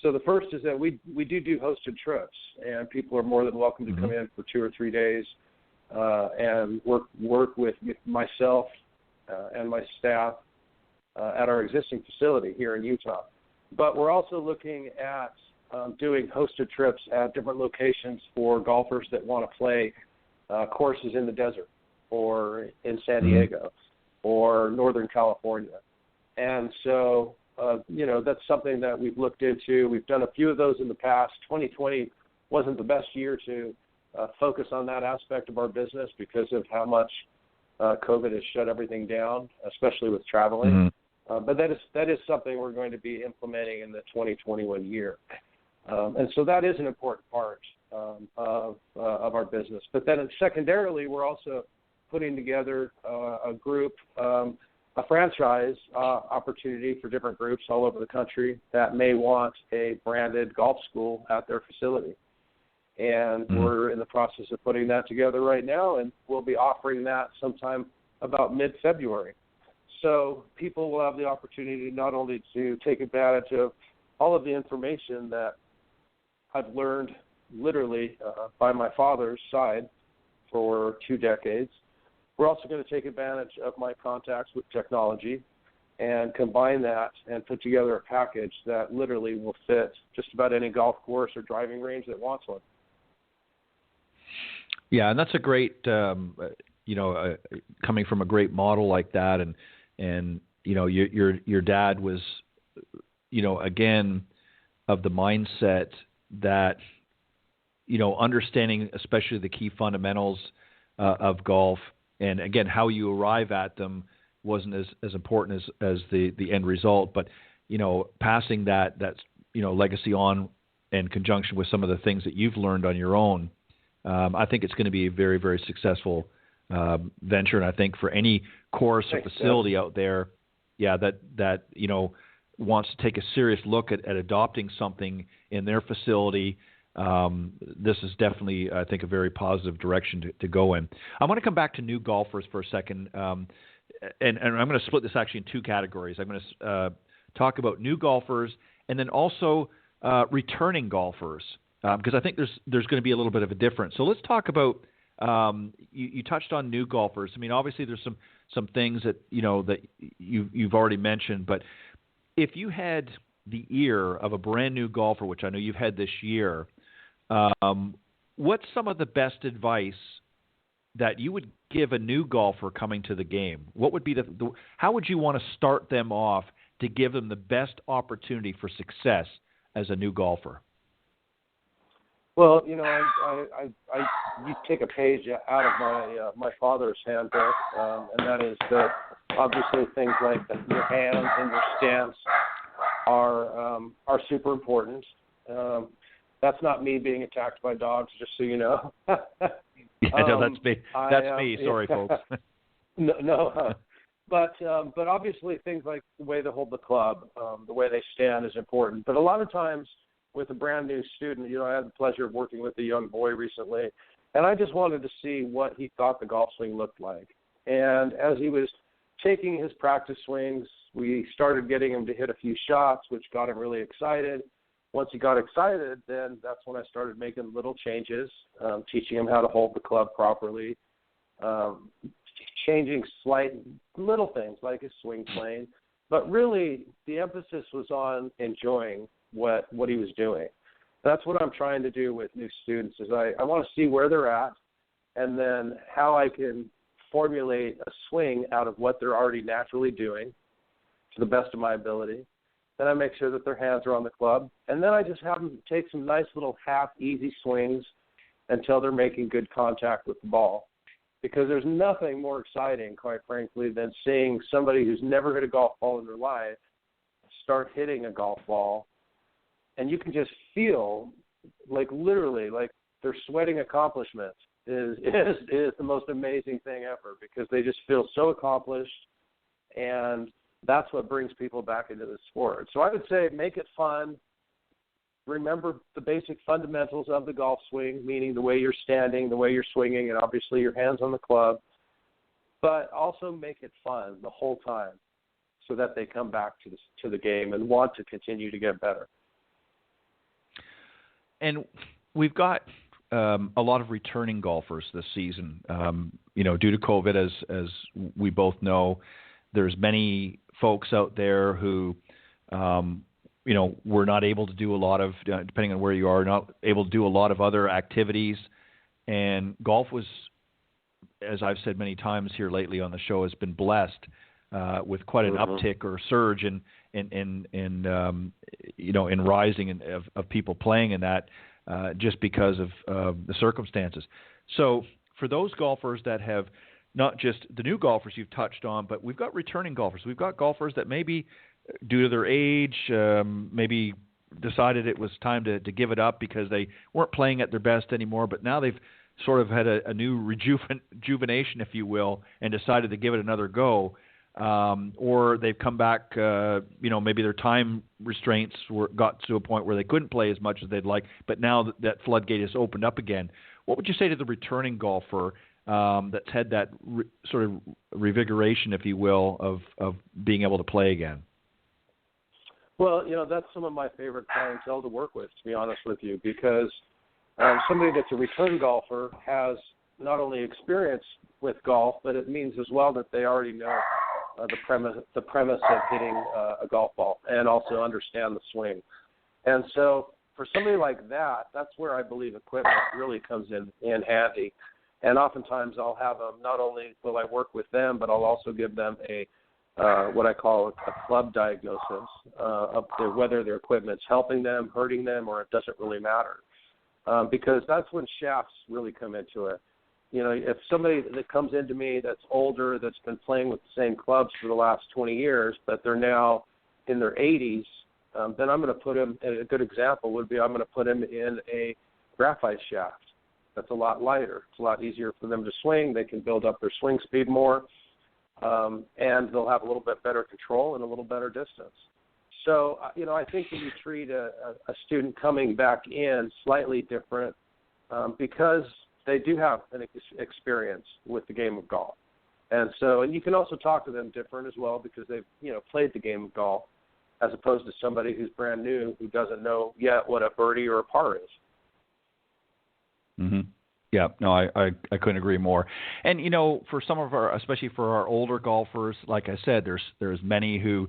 So the first is that we do hosted trips, and people are more than welcome to come in for 2 or 3 days and work with myself and my staff at our existing facility here in Utah. But we're also looking at doing hosted trips at different locations for golfers that want to play courses in the desert or in San Diego or Northern California. And so, that's something that we've looked into. We've done a few of those in the past. 2020 wasn't the best year to focus on that aspect of our business because of how much COVID has shut everything down, especially with traveling. But that is something we're going to be implementing in the 2021 year. And so that is an important part of our business. But then secondarily, we're also putting together a group, a franchise opportunity for different groups all over the country that may want a branded golf school at their facility. And we're in the process of putting that together right now, and we'll be offering that sometime about mid-February. So people will have the opportunity not only to take advantage of all of the information that I've learned literally by my father's side for 2 decades. We're also going to take advantage of my contacts with technology and combine that and put together a package that literally will fit just about any golf course or driving range that wants one. Yeah, and that's a great, coming from a great model like that, and your dad was, again, of the mindset that, understanding especially the key fundamentals of golf, and again, how you arrive at them wasn't as important as the end result, but passing that legacy on in conjunction with some of the things that you've learned on your own. I think it's going to be a very, very successful venture, and I think for any course or facility out there, that wants to take a serious look at adopting something in their facility, this is definitely, I think, a very positive direction to go in. I want to come back to new golfers for a second, and I'm going to split this actually in 2 categories. I'm going to talk about new golfers and then also returning golfers, because I think there's going to be a little bit of a difference. So let's talk about, you touched on new golfers. I mean, obviously there's some things that that you've already mentioned, but if you had the ear of a brand new golfer, which I know you've had this year, what's some of the best advice that you would give a new golfer coming to the game? What would be how would you want to start them off to give them the best opportunity for success as a new golfer? Well, you take a page out of my father's handbook, and that is that obviously things like your hands and your stance are super important. That's not me being attacked by dogs, just so you know. No, that's me. That's me. Sorry, folks. No. But obviously things like the way they hold the club, the way they stand is important. But a lot of times with a brand new student, I had the pleasure of working with a young boy recently, and I just wanted to see what he thought the golf swing looked like. And as he was taking his practice swings, we started getting him to hit a few shots, which got him really excited. Once he got excited, then that's when I started making little changes, teaching him how to hold the club properly, changing slight little things like his swing plane. But really, the emphasis was on enjoying what he was doing. That's what I'm trying to do with new students is I want to see where they're at and then how I can formulate a swing out of what they're already naturally doing to the best of my ability. Then I make sure that their hands are on the club. And then I just have them take some nice little half easy swings until they're making good contact with the ball. Because there's nothing more exciting, quite frankly, than seeing somebody who's never hit a golf ball in their life start hitting a golf ball and you can just feel like literally like they're sweating accomplishments is the most amazing thing ever, because they just feel so accomplished, and that's what brings people back into the sport. So I would say make it fun. Remember the basic fundamentals of the golf swing, meaning the way you're standing, the way you're swinging, and obviously your hands on the club, but also make it fun the whole time so that they come back to the game and want to continue to get better. And we've got a lot of returning golfers this season. Due to COVID, as we both know, there's many folks out there who, were not able to do a lot of, depending on where you are, not able to do a lot of other activities. And golf was, as I've said many times here lately on the show, has been blessed with quite an uptick or surge in rising of people playing in that, just because of the circumstances. So for those golfers that have, not just the new golfers you've touched on, but we've got returning golfers. We've got golfers that maybe due to their age, maybe decided it was time to give it up because they weren't playing at their best anymore, but now they've sort of had a new rejuvenation, if you will, and decided to give it another go. Or they've come back, maybe their time restraints got to a point where they couldn't play as much as they'd like, but now that floodgate has opened up again. What would you say to the returning golfer that's had that sort of revigoration, if you will, of being able to play again? Well, that's some of my favorite clientele to work with, to be honest with you, because somebody that's a return golfer has not only experience with golf, but it means as well that they already know the premise of hitting a golf ball and also understand the swing. And so for somebody like that, that's where I believe equipment really comes in handy. And oftentimes I'll have them, not only will I work with them, but I'll also give them a what I call a club diagnosis of whether their equipment's helping them, hurting them, or it doesn't really matter. Because that's when shafts really come into it. If somebody that comes into me that's older, that's been playing with the same clubs for the last 20 years, but they're now in their 80s, then I'm going to put them, a good example would be I'm going to put them in a graphite shaft. That's a lot lighter. It's a lot easier for them to swing. They can build up their swing speed more, and they'll have a little bit better control and a little better distance. So, I think that you treat a student coming back in slightly different because they do have an experience with the game of golf. And you can also talk to them different as well because they've, played the game of golf as opposed to somebody who's brand new who doesn't know yet what a birdie or a par is. Mm-hmm. Yeah, no, I couldn't agree more. And, for some of our, especially for our older golfers, like I said, there's many who,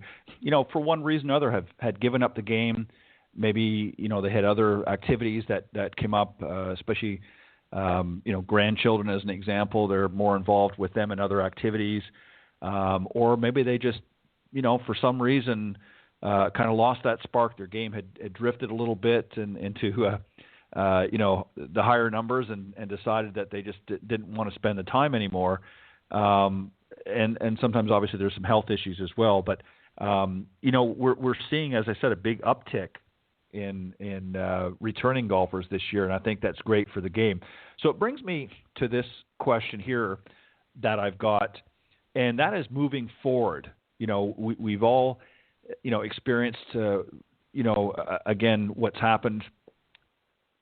for one reason or other had given up the game. Maybe, they had other activities that came up, especially, grandchildren as an example. They're more involved with them in other activities. Or maybe they just, for some reason, kind of lost that spark. Their game had drifted a little bit into the higher numbers and decided that they just didn't want to spend the time anymore. And sometimes obviously there's some health issues as well, but we're seeing, as I said, a big uptick in returning golfers this year, and I think that's great for the game. So it brings me to this question here that I've got, and that is moving forward. We've all experienced again what's happened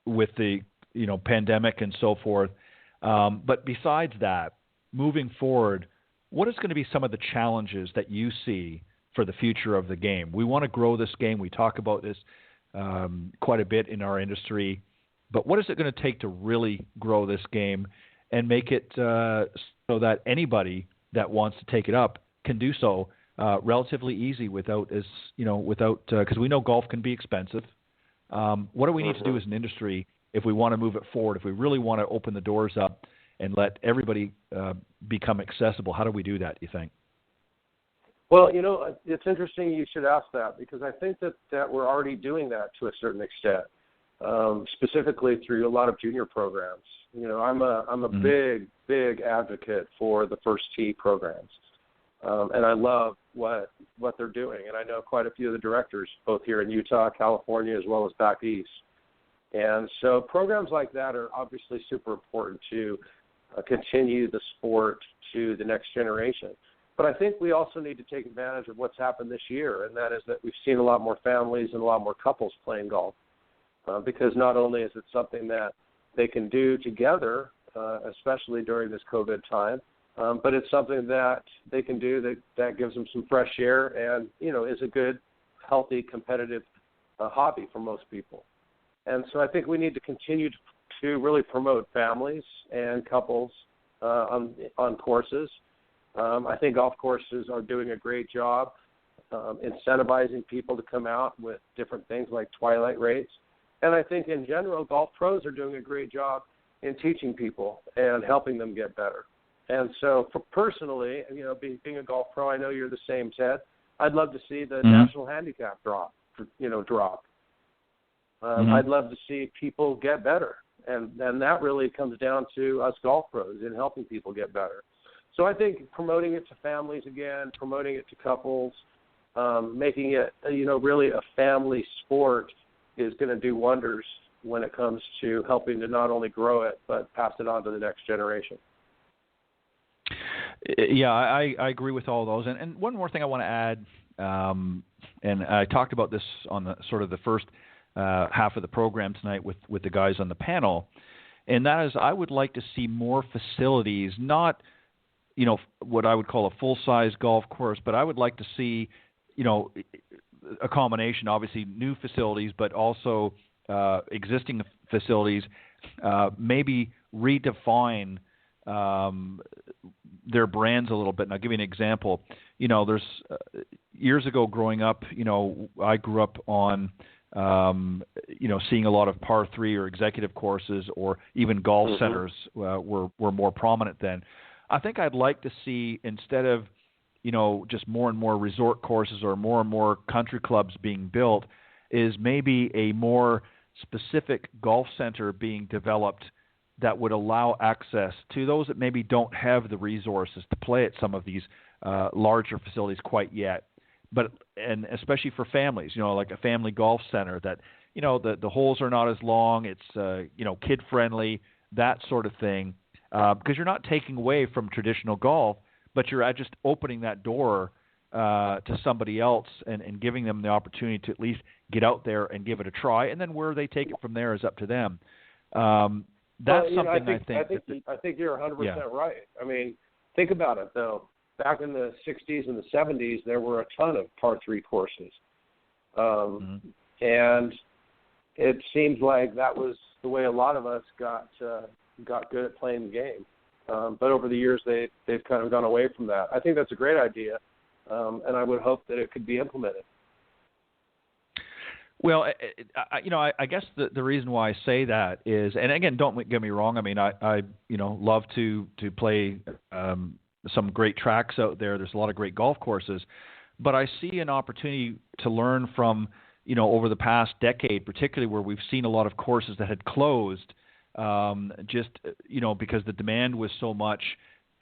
with the pandemic and so forth. But besides that, moving forward, what is going to be some of the challenges that you see for the future of the game? We want to grow this game. We talk about this quite a bit in our industry. But what is it going to take to really grow this game and make it so that anybody that wants to take it up can do so relatively easy without because we know golf can be expensive. What do we need to do as an industry if we want to move it forward, if we really want to open the doors up and let everybody become accessible? How do we do that, do you think? Well, it's interesting you should ask that because I think that we're already doing that to a certain extent, specifically through a lot of junior programs. I'm a big advocate for the first tee programs. And I love what they're doing. And I know quite a few of the directors, both here in Utah, California, as well as back east. And so programs like that are obviously super important to continue the sport to the next generation. But I think we also need to take advantage of what's happened this year, and that is that we've seen a lot more families and a lot more couples playing golf, because not only is it something that they can do together, especially during this COVID time, but it's something that they can do that gives them some fresh air and, is a good, healthy, competitive hobby for most people. And so I think we need to continue to really promote families and couples on courses. I think golf courses are doing a great job incentivizing people to come out with different things like twilight rates. And I think in general, golf pros are doing a great job in teaching people and helping them get better. And so personally, being a golf pro, I know you're the same, Ted. I'd love to see the national handicap drop. I'd love to see people get better. And that really comes down to us golf pros in helping people get better. So I think promoting it to families again, promoting it to couples, making it, really a family sport is going to do wonders when it comes to helping to not only grow it, but pass it on to the next generation. Yeah, I agree with all those. And one more thing I want to add, and I talked about this on the sort of the first half of the program tonight with the guys on the panel, and that is I would like to see more facilities, not, what I would call a full-size golf course, but I would like to see, a combination, obviously new facilities, but also existing facilities, maybe redefine their brands a little bit. And I'll give you an example. There's years ago growing up, I grew up on, seeing a lot of par 3 or executive courses, or even golf centers were more prominent then. I think I'd like to see, instead of, just more and more resort courses or more country clubs being built, is maybe a more specific golf center being developed that would allow access to those that maybe don't have the resources to play at some of these larger facilities quite yet. And especially for families, like a family golf center that, the holes are not as long, it's, kid friendly, that sort of thing. Because you're not taking away from traditional golf, but you're just opening that door to somebody else and giving them the opportunity to at least get out there and give it a try. And then where they take it from there is up to them. That's something I think you're 100% right. I mean, think about it, though. Back in the 60s and the 70s, there were a ton of par 3 courses. And it seems like that was the way a lot of us got good at playing the game. But over the years, they've kind of gone away from that. I think that's a great idea, and I would hope that it could be implemented. Well, I guess the reason why I say that is, and again, don't get me wrong. I mean, I love to play some great tracks out there. There's a lot of great golf courses, but I see an opportunity to learn from, over the past decade, particularly where we've seen a lot of courses that had closed, because the demand was so much,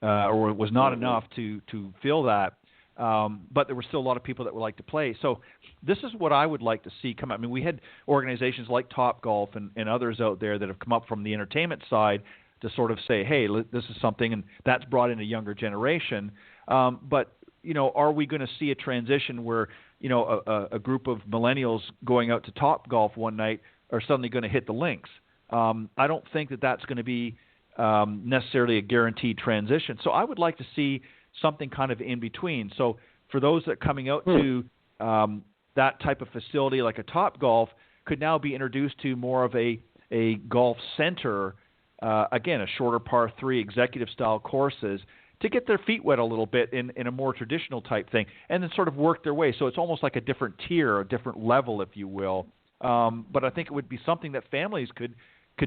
or was not enough to fill that. But there were still a lot of people that would like to play. So this is what I would like to see come out. I mean, we had organizations like Topgolf and others out there that have come up from the entertainment side to sort of say, hey, this is something, and that's brought in a younger generation. But, are we going to see a transition where, a group of millennials going out to Topgolf one night are suddenly going to hit the links? I don't think that that's going to be necessarily a guaranteed transition. So I would like to see something kind of in between. So for those that are coming out to that type of facility like a Topgolf could now be introduced to more of a golf center, again, a shorter par 3 executive style courses, to get their feet wet a little bit in a more traditional type thing, and then sort of work their way. So it's almost like a different tier, a different level, if you will. But I think it would be something that families could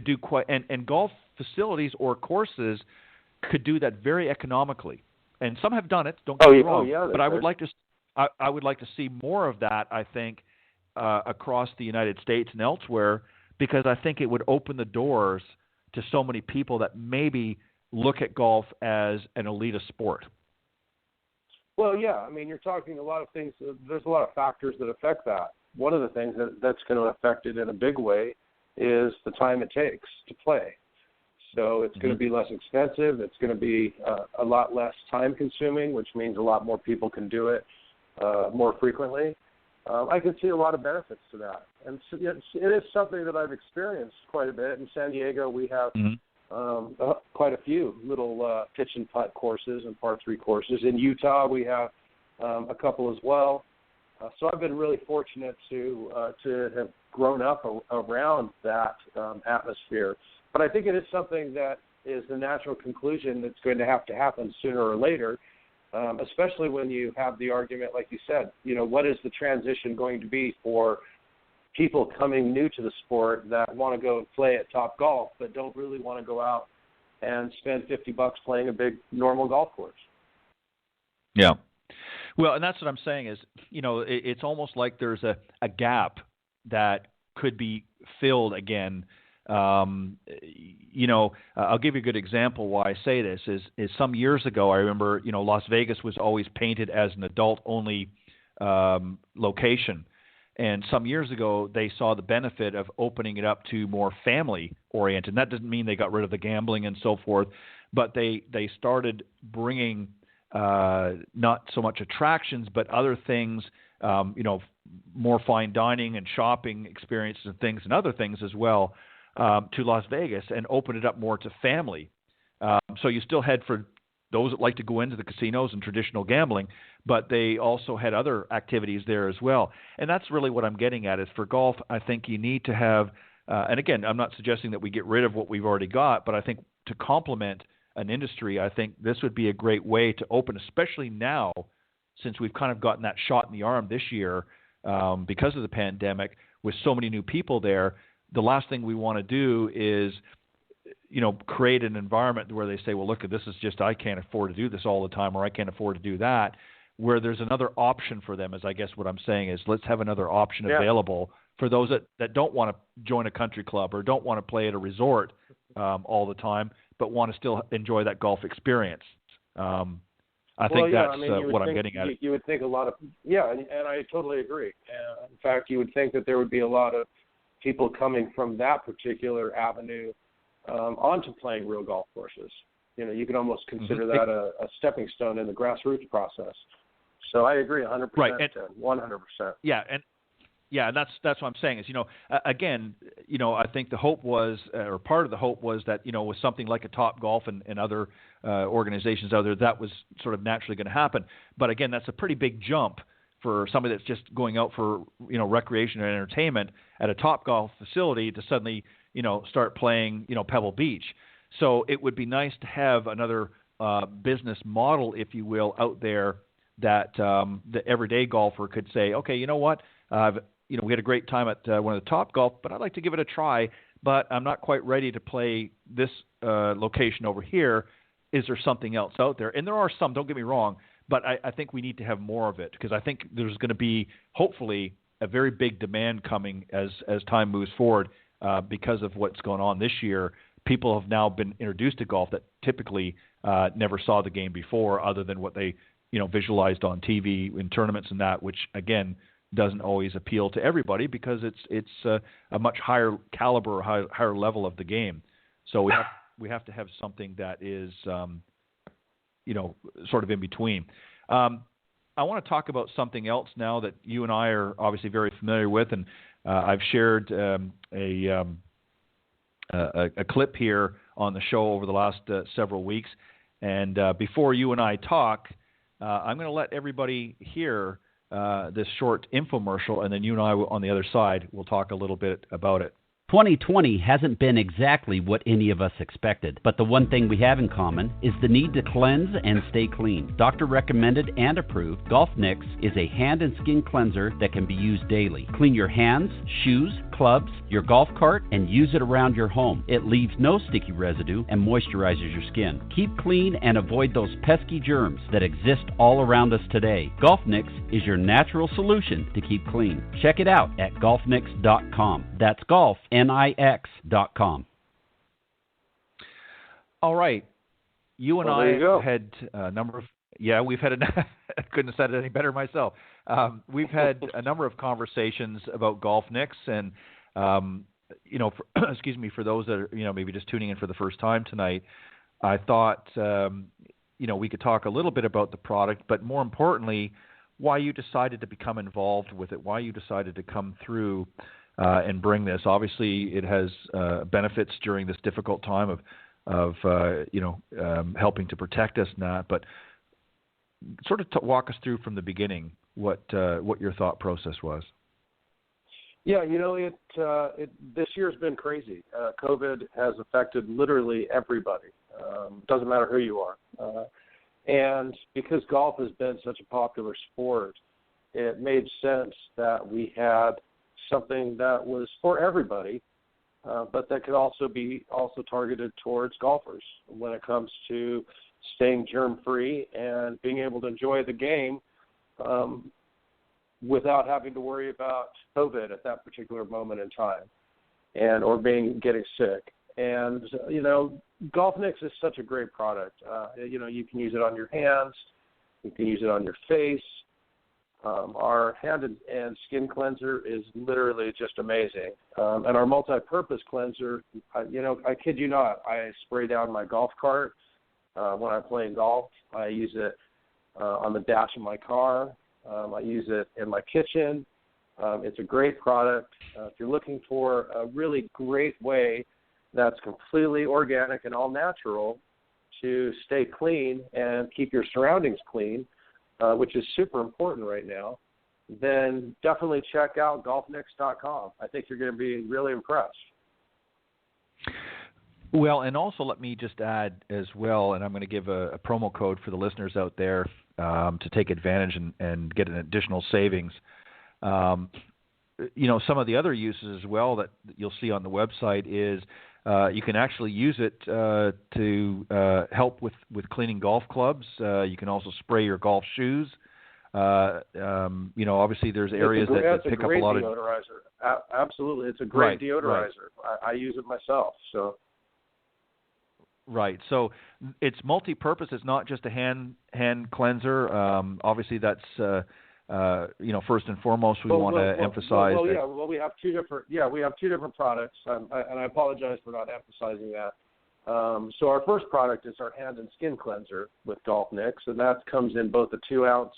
do quite, and golf facilities or courses could do that very economically. And some have done it. Don't get me wrong. But I would like to see more of that. I think across the United States and elsewhere, because I think it would open the doors to so many people that maybe look at golf as an elitist sport. Well, yeah. I mean, you're talking a lot of things. There's a lot of factors that affect that. One of the things that's going to affect it in a big way is the time it takes to play. So it's going to be less expensive. It's going to be a lot less time consuming, which means a lot more people can do it more frequently. I can see a lot of benefits to that. And so, it is something that I've experienced quite a bit. In San Diego, we have quite a few little pitch and putt courses and par 3 courses. In Utah, we have a couple as well. So I've been really fortunate to have grown up around that atmosphere. But I think it is something that is the natural conclusion that's going to happen sooner or later, especially when you have the argument, like you said, what is the transition going to be for people coming new to the sport that want to go and play at Top Golf but don't really want to go out and spend $50 playing a big normal golf course. Yeah. Well, and that's what I'm saying is, it's almost like there's a gap that could be filled again. I'll give you a good example why I say this is some years ago, I remember, Las Vegas was always painted as an adult-only location. And some years ago, they saw the benefit of opening it up to more family-oriented. And that doesn't mean they got rid of the gambling and so forth, but they started bringing not so much attractions, but other things, more fine dining and shopping experiences and things and other things as well to Las Vegas and open it up more to family. So you still had for those that like to go into the casinos and traditional gambling, but they also had other activities there as well. And that's really what I'm getting at is for golf, I think you need to have, and again, I'm not suggesting that we get rid of what we've already got, but I think to complement an industry, I think this would be a great way to open, especially now since we've kind of gotten that shot in the arm this year because of the pandemic with so many new people there. The last thing we want to do is, create an environment where they say, well, look, this is just, I can't afford to do this all the time, or I can't afford to do that, where there's another option for them is I guess what I'm saying is let's have another option available for those that don't want to join a country club or don't want to play at a resort all the time, but want to still enjoy that golf experience. I think that's what I'm getting at. You would think a lot of, and I totally agree. In fact, you would think that there would be a lot of people coming from that particular avenue onto playing real golf courses. You could almost consider that a stepping stone in the grassroots process. So I agree 100%, right. 100%. Yeah, and that's what I'm saying is, again, I think the hope was, or part of the hope was that, with something like a Top Golf and other organizations out there, that was sort of naturally going to happen. But again, that's a pretty big jump for somebody that's just going out for, recreation and entertainment at a Top Golf facility to suddenly, start playing, Pebble Beach. So it would be nice to have another business model, if you will, out there that the everyday golfer could say, okay, you know what, we had a great time at one of the Top Golf, but I'd like to give it a try, but I'm not quite ready to play this location over here. Is there something else out there? And there are some, don't get me wrong, but I think we need to have more of it because I think there's going to be, hopefully, a very big demand coming as time moves forward because of what's going on this year. People have now been introduced to golf that typically never saw the game before other than what they visualized on TV in tournaments and that, which, again, doesn't always appeal to everybody because it's a much higher caliber, higher level of the game. So we have to have something that is, sort of in between. I want to talk about something else now that you and I are obviously very familiar with, and I've shared a clip here on the show over the last several weeks. And before you and I talk, I'm going to let everybody hear this short infomercial, and then you and I on the other side will talk a little bit about it. 2020 hasn't been exactly what any of us expected, but the one thing we have in common is the need to cleanse and stay clean. Doctor recommended and approved Golf Nix is a hand and skin cleanser that can be used daily. Clean your hands, shoes, clubs, your golf cart, and use it around your home. It leaves no sticky residue and moisturizes your skin. Keep clean and avoid those pesky germs that exist all around us today. Golf Nix is your natural solution to keep clean. Check it out at golfnix.com. That's golf, NIX.com. All right. You and I had a number of Yeah, we've had I couldn't have said it any better myself. We've had a number of conversations about Golf Nicks, and excuse me, for those that are maybe just tuning in for the first time tonight, I thought we could talk a little bit about the product, but more importantly, why you decided to become involved with it, why you decided to come through and bring this. Obviously, it has benefits during this difficult time of helping to protect us, Nat, but sort of walk us through from the beginning what your thought process was. Yeah, this year's been crazy. COVID has affected literally everybody. Doesn't matter who you are. And because golf has been such a popular sport, it made sense that we had something that was for everybody, but that could also be targeted towards golfers when it comes to staying germ-free and being able to enjoy the game without having to worry about COVID at that particular moment in time or getting sick. And, Golf Nicks is such a great product. You can use it on your hands. You can use it on your face. Our hand and skin cleanser is literally just amazing. And our multi-purpose cleanser, I kid you not, I spray down my golf cart when I'm playing golf. I use it on the dash of my car. I use it in my kitchen. It's a great product. If you're looking for a really great way that's completely organic and all natural to stay clean and keep your surroundings clean, which is super important right now, then definitely check out golfnicks.com. I think you're going to be really impressed. Well, and also let me just add as well, and I'm going to give a promo code for the listeners out there to take advantage and get an additional savings. Some of the other uses as well that you'll see on the website is you can actually use it to help with cleaning golf clubs. You can also spray your golf shoes. Obviously there's areas that pick up a lot of deodorizer. Absolutely, it's a great deodorizer. Right. I use it myself. So. Right. So it's multi-purpose. It's not just a hand cleanser. Obviously, that's first and foremost we want to emphasize. We have two different products, and I apologize for not emphasizing that. So our first product is our hand and skin cleanser with Golf Nicks, and that comes in both a 2-ounce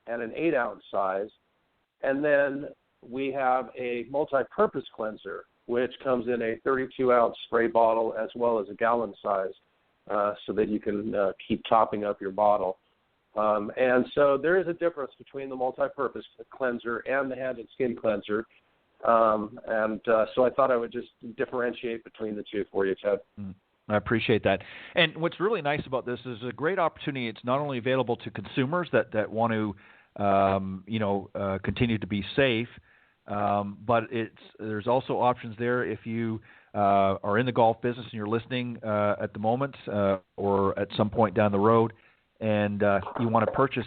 and an 8-ounce size. And then we have a multi-purpose cleanser, which comes in a 32-ounce spray bottle as well as a gallon size, so that you can keep topping up your bottle. And so there is a difference between the multi-purpose cleanser and the hand and skin cleanser. So I thought I would just differentiate between the two for you, Ted. I appreciate that. And what's really nice about this is a great opportunity. It's not only available to consumers that want to, continue to be safe, but there's also options there if you are in the golf business and you're listening at the moment or at some point down the road, and you want to purchase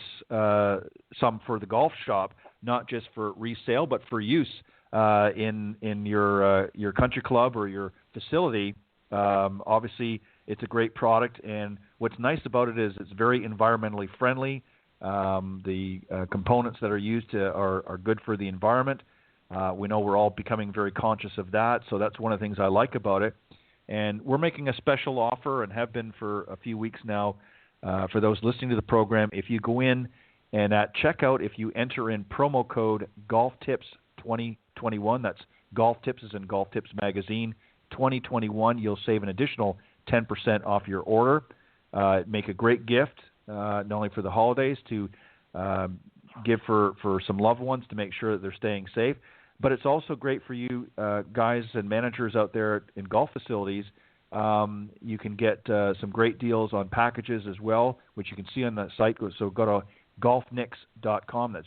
some for the golf shop, not just for resale, but for use in your country club or your facility. Obviously, it's a great product, and what's nice about it is it's very environmentally friendly. The components that are used are good for the environment. We know we're all becoming very conscious of that, so that's one of the things I like about it. And we're making a special offer and have been for a few weeks now for those listening to the program. If you go in and at checkout, if you enter in promo code GolfTips2021, that's Golf Tips as in Golf Tips Magazine 2021, you'll save an additional 10% off your order. Make a great gift, not only for the holidays, to give for some loved ones to make sure that they're staying safe, but it's also great for you guys and managers out there in golf facilities. You can get some great deals on packages as well, which you can see on that site. So go to golfnicks.com. That's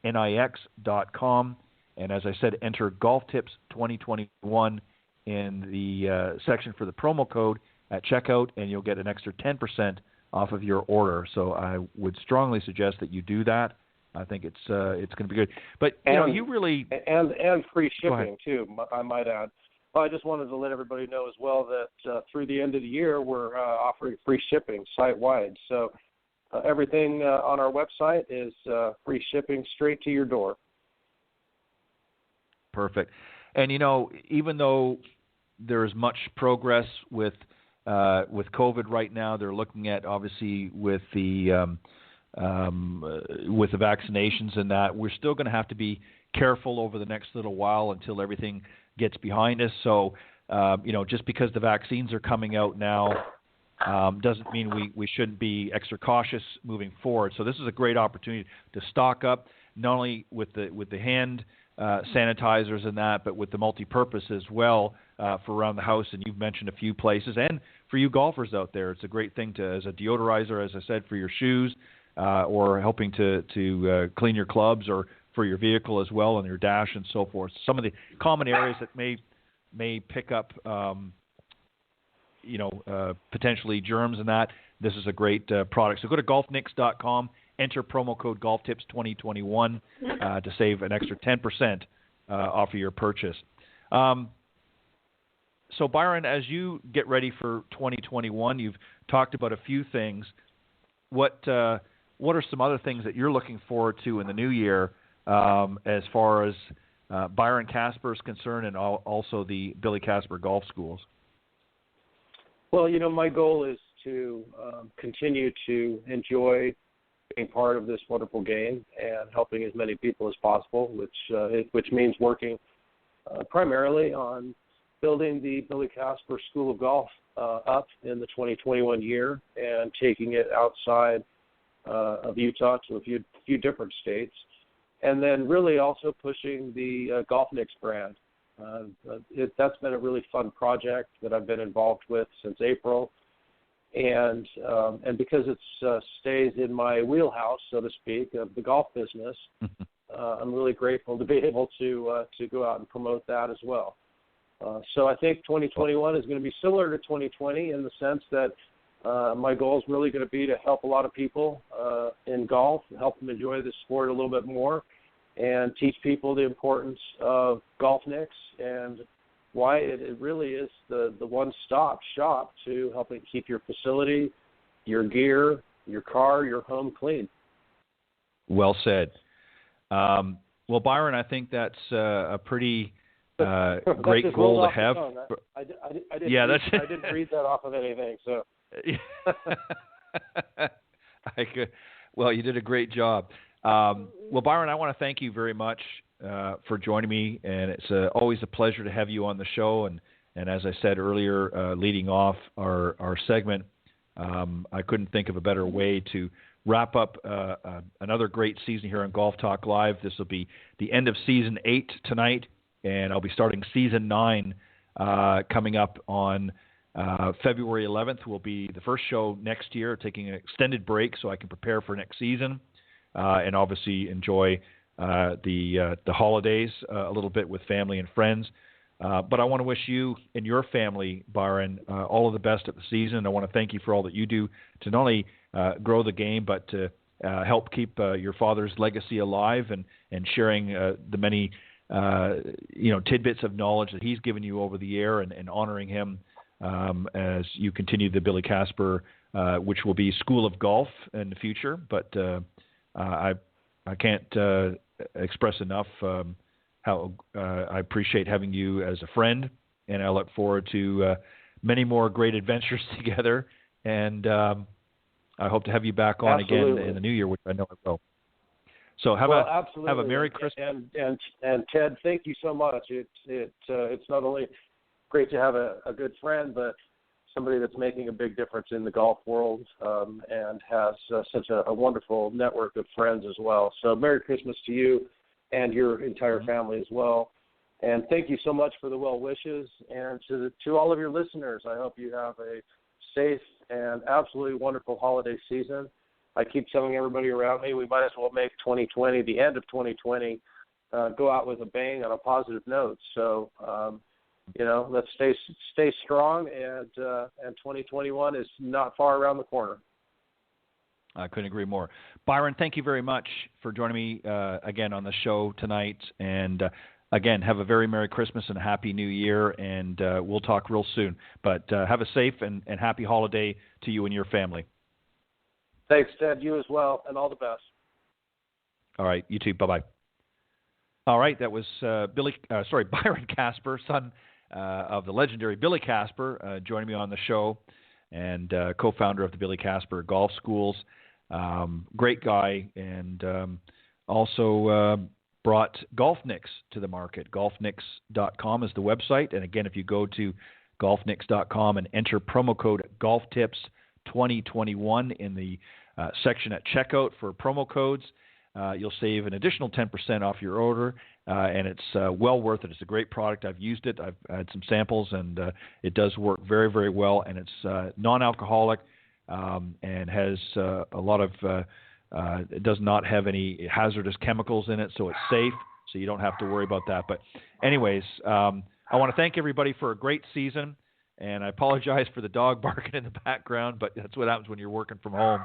GOLFNIX.com. And as I said, enter Golf Tips 2021 in the section for the promo code at checkout, and you'll get an extra 10% off of your order. So I would strongly suggest that you do that. I think it's going to be good. But you really and free shipping too, I might add. Well, I just wanted to let everybody know as well that through the end of the year we're offering free shipping site wide. So everything on our website is free shipping straight to your door. Perfect. And, even though there's much progress with COVID right now, they're looking at, obviously, with the vaccinations and that, we're still going to have to be careful over the next little while until everything gets behind us. So, just because the vaccines are coming out now doesn't mean we shouldn't be extra cautious moving forward. So this is a great opportunity to stock up, not only with the hand sanitizers and that, but with the multi-purpose as well for around the house. And you've mentioned a few places. And for you golfers out there, it's a great thing as a deodorizer, as I said, for your shoes or helping to clean your clubs, or for your vehicle as well and your dash and so forth. Some of the common areas that may pick up potentially germs and that. This is a great product. So go to golfnicks.com, enter promo code GolfTips2021 to save an extra 10% off of your purchase. So Byron, as you get ready for 2021, you've talked about a few things. What are some other things that you're looking forward to in the new year as far as Byron Casper is concerned, and also the Billy Casper Golf Schools? Well, my goal is to continue to enjoy being part of this wonderful game and helping as many people as possible, which means working primarily on building the Billy Casper School of Golf up in the 2021 year and taking it outside of Utah to a few different states, and then really also pushing the Golf Nicks brand. That's been a really fun project that I've been involved with since April, and because it stays in my wheelhouse, so to speak, of the golf business, I'm really grateful to be able to go out and promote that as well. So I think 2021 is going to be similar to 2020 in the sense that my goal is really going to be to help a lot of people in golf, help them enjoy the sport a little bit more, and teach people the importance of Golf Nicks and why it really is the one-stop shop to helping keep your facility, your gear, your car, your home clean. Well said. Well, Byron, I think that's a pretty great goal to have. I didn't read that off of anything, so. Well, you did a great job. Well, Byron, I want to thank you very much for joining me, and it's always a pleasure to have you on the show. And as I said earlier, leading off our segment, I couldn't think of a better way to wrap up another great season here on Golf Talk Live. This will be the end of Season 8 tonight, and I'll be starting Season 9 coming up on February 11th. Will be the first show next year, taking an extended break so I can prepare for next season and obviously enjoy the holidays a little bit with family and friends. But I want to wish you and your family, Byron, all of the best at the season. I want to thank you for all that you do to not only grow the game, but to help keep your father's legacy alive and sharing the many tidbits of knowledge that he's given you over the year, and honoring him as you continue the Billy Casper, which will be School of Golf in the future. But I can't express enough how I appreciate having you as a friend, and I look forward to many more great adventures together. And I hope to have you back on again in the new year, which I know I will. So have a Merry Christmas. And Ted, thank you so much. It's not only great to have a good friend, but somebody that's making a big difference in the golf world and has such a wonderful network of friends as well. So Merry Christmas to you and your entire family as well. And thank you so much for the well wishes. And to all of your listeners, I hope you have a safe and absolutely wonderful holiday season. I keep telling everybody around me we might as well make 2020, the end of 2020, go out with a bang on a positive note. So, let's stay strong, and 2021 is not far around the corner. I couldn't agree more. Byron, thank you very much for joining me again on the show tonight. And again, have a very Merry Christmas and a Happy New Year, and we'll talk real soon. But have a safe and happy holiday to you and your family. Thanks, Ted. You as well, and all the best. All right, you too. Bye-bye. All right, that was Byron Casper, son of the legendary Billy Casper, joining me on the show, and co-founder of the Billy Casper Golf Schools. Great guy, and also brought GolfNix to the market. GolfNix.com is the website, and again, if you go to GolfNix.com and enter promo code GolfTips2021 in the section at checkout for promo codes, you'll save an additional 10% off your order, and it's well worth it. It's a great product. I've used it. I've had some samples, and it does work very, very well, and it's non-alcoholic and has a lot of it does not have any hazardous chemicals in it, so it's safe, so you don't have to worry about that. But anyways, I want to thank everybody for a great season, and I apologize for the dog barking in the background, but that's what happens when you're working from home.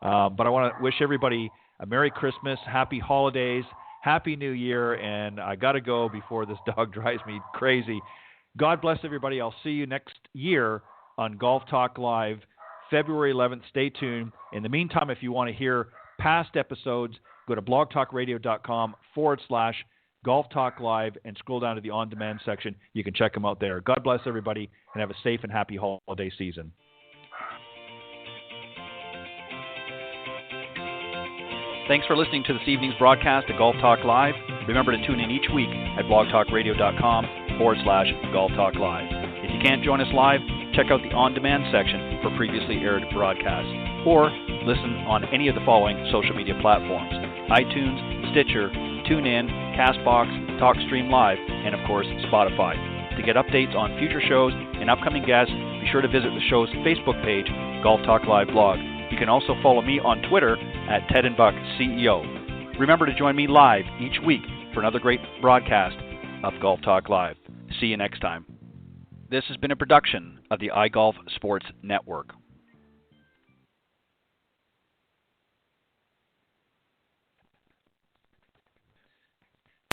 But I want to wish everybody a Merry Christmas, Happy Holidays, Happy New Year, and I got to go before this dog drives me crazy. God bless everybody. I'll see you next year on Golf Talk Live, February 11th. Stay tuned. In the meantime, if you want to hear past episodes, go to blogtalkradio.com/Golf Talk Live and scroll down to the on-demand section. You can check them out there. God bless everybody, and have a safe and happy holiday season. Thanks for listening to this evening's broadcast of Golf Talk Live. Remember to tune in each week at blogtalkradio.com/Golf Talk Live. If you can't join us live, check out the on-demand section for previously aired broadcasts, or listen on any of the following social media platforms: iTunes, Stitcher, TuneIn, CastBox, TalkStream Live, and of course, Spotify. To get updates on future shows and upcoming guests, be sure to visit the show's Facebook page, Golf Talk Live Blog. You can also follow me on Twitter at Ted and Buck CEO. Remember to join me live each week for another great broadcast of Golf Talk Live. See you next time. This has been a production of the iGolf Sports Network.